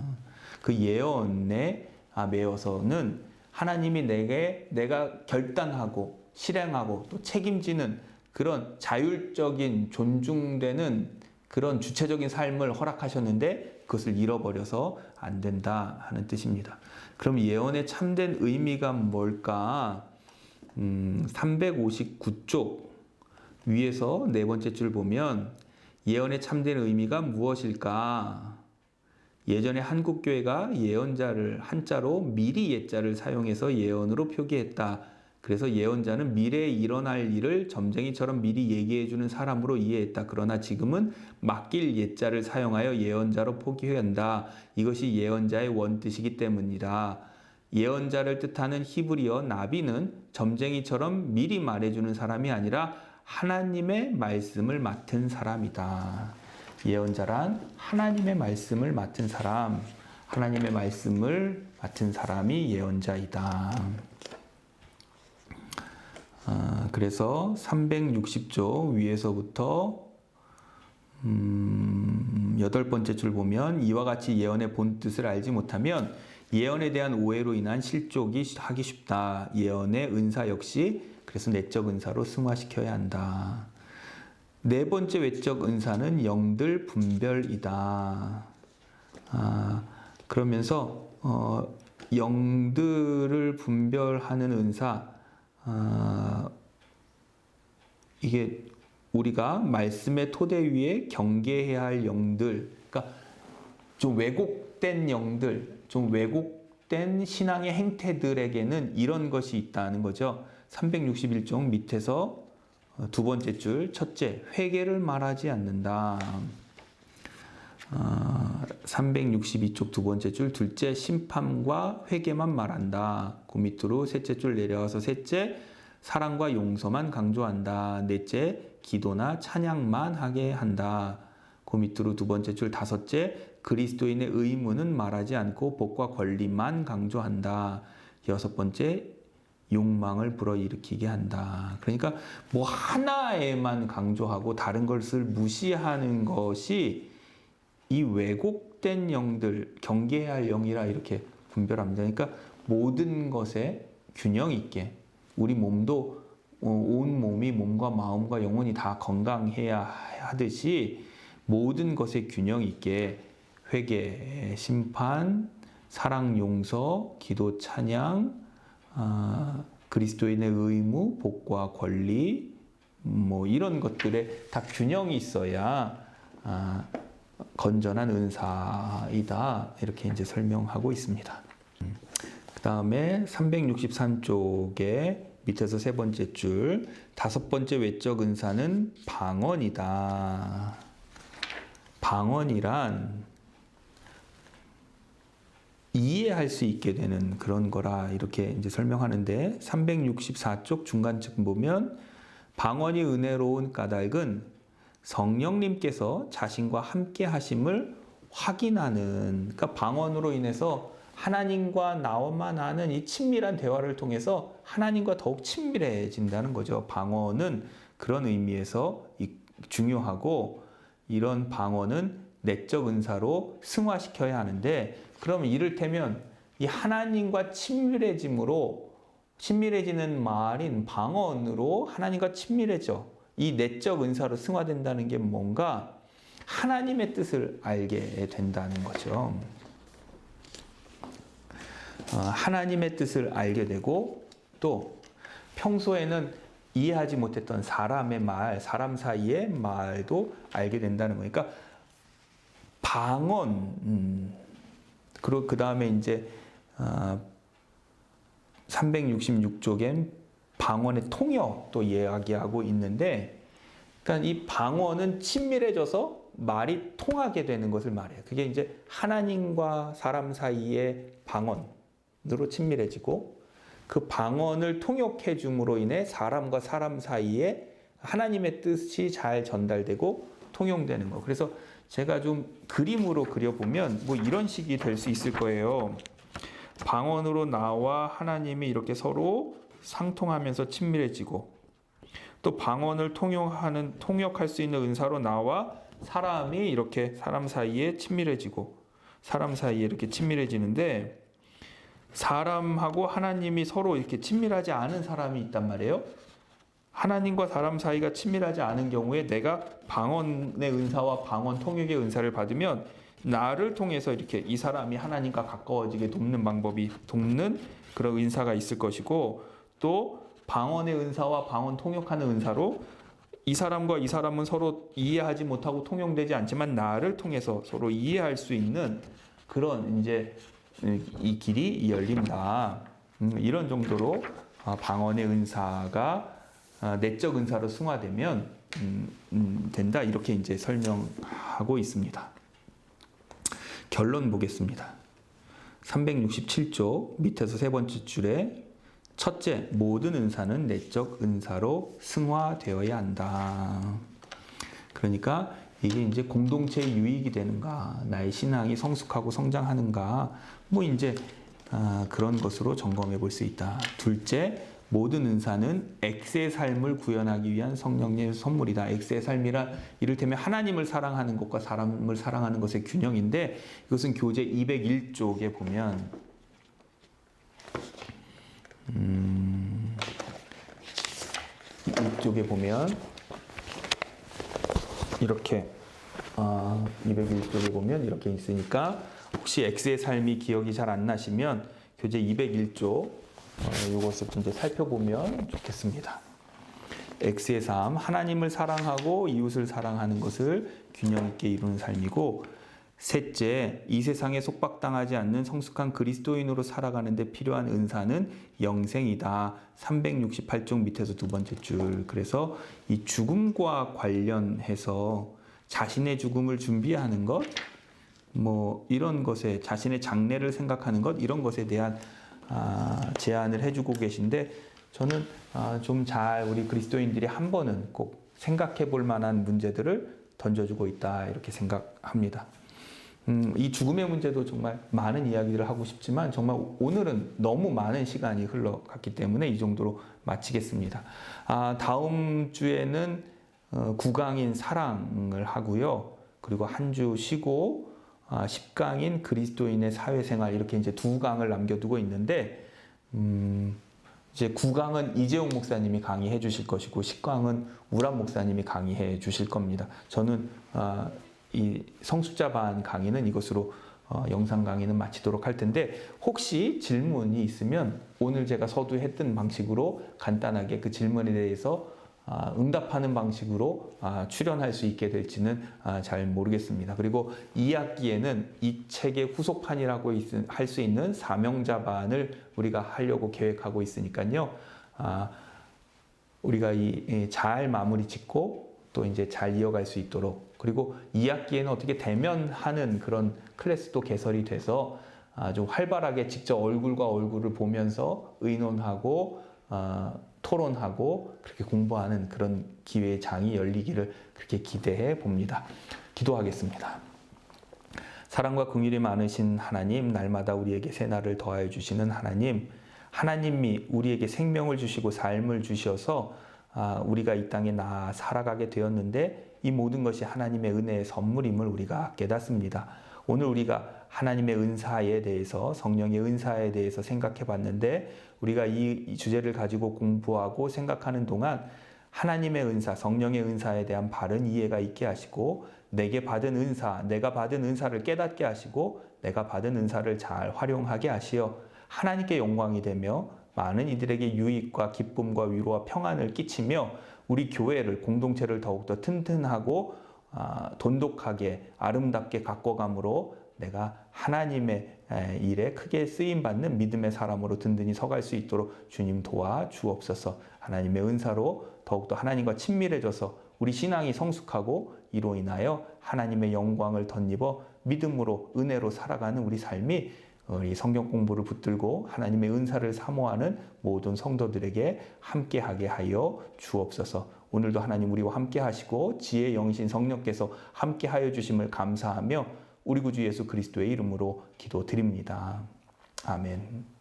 그 예언에 매여서는 하나님이 내가 결단하고 실행하고 또 책임지는 그런 자율적인 존중되는 그런 주체적인 삶을 허락하셨는데 그것을 잃어버려서 안 된다 하는 뜻입니다. 그럼 예언의 참된 의미가 뭘까? 359쪽 위에서 네 번째 줄 보면 예언의 참된 의미가 무엇일까? 예전에 한국교회가 예언자를 한자로 미리 예자를 사용해서 예언으로 표기했다. 그래서 예언자는 미래에 일어날 일을 점쟁이처럼 미리 얘기해주는 사람으로 이해했다. 그러나 지금은 맡길 예자를 사용하여 예언자로 표기한다. 이것이 예언자의 원뜻이기 때문이다. 예언자를 뜻하는 히브리어 나비는 점쟁이처럼 미리 말해주는 사람이 아니라 하나님의 말씀을 맡은 사람이다. 예언자란 하나님의 말씀을 맡은 사람, 하나님의 말씀을 맡은 사람이 예언자이다. 그래서 360쪽 위에서부터 8번째 줄 보면 이와 같이 예언의 본뜻을 알지 못하면 예언에 대한 오해로 인한 실족이 하기 쉽다. 예언의 은사 역시 그래서 내적 은사로 승화시켜야 한다. 네 번째 외적 은사는 영들 분별이다. 그러면서 영들을 분별하는 은사, 이게 우리가 말씀의 토대 위에 경계해야 할 영들, 그러니까 좀 왜곡된 영들, 좀 왜곡된 신앙의 행태들에게는 이런 것이 있다는 거죠. 361쪽 밑에서 두 번째 줄, 첫째, 회개를 말하지 않는다. 362쪽 두 번째 줄, 둘째, 심판과 회개만 말한다. 그 밑으로 셋째 줄 내려와서 셋째, 사랑과 용서만 강조한다. 넷째, 기도나 찬양만 하게 한다. 그 밑으로 두 번째 줄 다섯째, 그리스도인의 의무는 말하지 않고 복과 권리만 강조한다. 여섯 번째, 욕망을 불어일으키게 한다. 그러니까 뭐 하나에만 강조하고 다른 것을 무시하는 것이 이 왜곡된 영들, 경계해야 할 영이라 이렇게 분별합니다. 그러니까 모든 것에 균형 있게 우리 몸도 온 몸이 몸과 마음과 영혼이 다 건강해야 하듯이 모든 것에 균형 있게 회개, 심판, 사랑, 용서, 기도, 찬양, 그리스도인의 의무, 복과 권리, 뭐 이런 것들에 다 균형이 있어야 건전한 은사이다. 이렇게 이제 설명하고 있습니다. 그 다음에 363쪽에 밑에서 세 번째 줄, 다섯 번째 외적 은사는 방언이다. 방언이란 이해할 수 있게 되는 그런 거라 이렇게 이제 설명하는데 364쪽 중간쯤 보면 방언이 은혜로운 까닭은 성령님께서 자신과 함께 하심을 확인하는, 그러니까 방언으로 인해서 하나님과 나만 아는 이 친밀한 대화를 통해서 하나님과 더욱 친밀해진다는 거죠. 방언은 그런 의미에서 중요하고 이런 방언은 내적 은사로 승화시켜야 하는데, 그러면 이를테면 이 하나님과 친밀해지는 말인 방언으로 하나님과 친밀해져 이 내적 은사로 승화된다는 게 뭔가 하나님의 뜻을 알게 된다는 거죠. 하나님의 뜻을 알게 되고 또 평소에는 이해하지 못했던 사람의 말, 사람 사이의 말도 알게 된다는 거니까 방언, 그리고 그 다음에 이제 366쪽엔 방언의 통역도 이야기하고 있는데, 그러니까 이 방언은 친밀해져서 말이 통하게 되는 것을 말해요. 그게 이제 하나님과 사람 사이의 방언으로 친밀해지고 그 방언을 통역해 줌으로 인해 사람과 사람 사이에 하나님의 뜻이 잘 전달되고 통용되는 거. 그래서 제가 좀 그림으로 그려보면 뭐 이런 식이 될 수 있을 거예요. 방언으로 나와 하나님이 이렇게 서로 상통하면서 친밀해지고, 또 방언을 통역할 수 있는 은사로 나와 사람이 이렇게 사람 사이에 친밀해지고, 사람 사이에 이렇게 친밀해지는데, 사람하고 하나님이 서로 이렇게 친밀하지 않은 사람이 있단 말이에요. 하나님과 사람 사이가 친밀하지 않은 경우에 내가 방언의 은사와 방언 통역의 은사를 받으면 나를 통해서 이렇게 이 사람이 하나님과 가까워지게 돕는 그런 은사가 있을 것이고, 또 방언의 은사와 방언 통역하는 은사로 이 사람과 이 사람은 서로 이해하지 못하고 통용되지 않지만 나를 통해서 서로 이해할 수 있는 그런 이제 이 길이 열린다. 이런 정도로 방언의 은사가 내적 은사로 승화되면 된다. 이렇게 이제 설명하고 있습니다. 결론 보겠습니다. 367쪽 밑에서 세 번째 줄에 첫째, 모든 은사는 내적 은사로 승화되어야 한다. 그러니까 이게 이제 공동체의 유익이 되는가, 나의 신앙이 성숙하고 성장하는가, 뭐 이제 그런 것으로 점검해 볼 수 있다. 둘째, 모든 은사는 X의 삶을 구현하기 위한 성령의 선물이다. X의 삶이란 이를테면 하나님을 사랑하는 것과 사람을 사랑하는 것의 균형인데, 이것은 교재 201쪽에 보면 이쪽에 보면 이렇게 201쪽에 보면 이렇게 있으니까, 혹시 X의 삶이 기억이 잘 안 나시면 교재 201쪽 이것을 이제 살펴보면 좋겠습니다. X의 삶, 하나님을 사랑하고 이웃을 사랑하는 것을 균형 있게 이루는 삶이고, 셋째, 이 세상에 속박당하지 않는 성숙한 그리스도인으로 살아가는 데 필요한 은사는 영생이다. 368쪽 밑에서 두 번째 줄. 그래서 이 죽음과 관련해서 자신의 죽음을 준비하는 것, 뭐 이런 것에 자신의 장래를 생각하는 것, 이런 것에 대한 제안을 해주고 계신데, 저는 좀 잘 우리 그리스도인들이 한 번은 꼭 생각해 볼 만한 문제들을 던져주고 있다, 이렇게 생각합니다. 이 죽음의 문제도 정말 많은 이야기를 하고 싶지만 정말 오늘은 너무 많은 시간이 흘러갔기 때문에 이 정도로 마치겠습니다. 다음 주에는 9강인 사랑을 하고요. 그리고 한 주 쉬고 10강인 그리스도인의 사회생활, 이렇게 이제 두 강을 남겨두고 있는데, 이제 9강은 이재용 목사님이 강의해 주실 것이고 10강은 우람 목사님이 강의해 주실 겁니다. 저는 이 성숙자반 강의는 이것으로 영상 강의는 마치도록 할 텐데, 혹시 질문이 있으면 오늘 제가 서두했던 방식으로 간단하게 그 질문에 대해서 응답하는 방식으로 출연할 수 있게 될지는 잘 모르겠습니다. 그리고 2학기에는 이 책의 후속판이라고 할 수 있는 사명자반을 우리가 하려고 계획하고 있으니까요. 우리가 잘 마무리 짓고 또 이제 잘 이어갈 수 있도록, 그리고 2학기에는 어떻게 대면하는 그런 클래스도 개설이 돼서 좀 활발하게 직접 얼굴과 얼굴을 보면서 의논하고 토론하고 그렇게 공부하는 그런 기회의 장이 열리기를 그렇게 기대해 봅니다. 기도하겠습니다. 사랑과 긍휼이 많으신 하나님, 날마다 우리에게 새날을 더하여 주시는 하나님, 하나님이 우리에게 생명을 주시고 삶을 주셔서 우리가 이 땅에 살아가게 되었는데, 이 모든 것이 하나님의 은혜의 선물임을 우리가 깨닫습니다. 오늘 우리가 하나님의 은사에 대해서, 성령의 은사에 대해서 생각해 봤는데, 우리가 이 주제를 가지고 공부하고 생각하는 동안 하나님의 은사, 성령의 은사에 대한 바른 이해가 있게 하시고, 내가 받은 은사를 깨닫게 하시고, 내가 받은 은사를 잘 활용하게 하시어 하나님께 영광이 되며 많은 이들에게 유익과 기쁨과 위로와 평안을 끼치며 우리 교회를, 공동체를 더욱더 튼튼하고 돈독하게 아름답게 가꿔감으로 내가 하나님의 일에 크게 쓰임받는 믿음의 사람으로 든든히 서갈 수 있도록 주님 도와주옵소서. 하나님의 은사로 더욱더 하나님과 친밀해져서 우리 신앙이 성숙하고 이로 인하여 하나님의 영광을 덧입어 믿음으로, 은혜로 살아가는 우리 삶이 이 성경 공부를 붙들고 하나님의 은사를 사모하는 모든 성도들에게 함께하게 하여 주옵소서. 오늘도 하나님 우리와 함께하시고 지혜의 영이신 성령께서 함께하여 주심을 감사하며 우리 구주 예수 그리스도의 이름으로 기도드립니다. 아멘.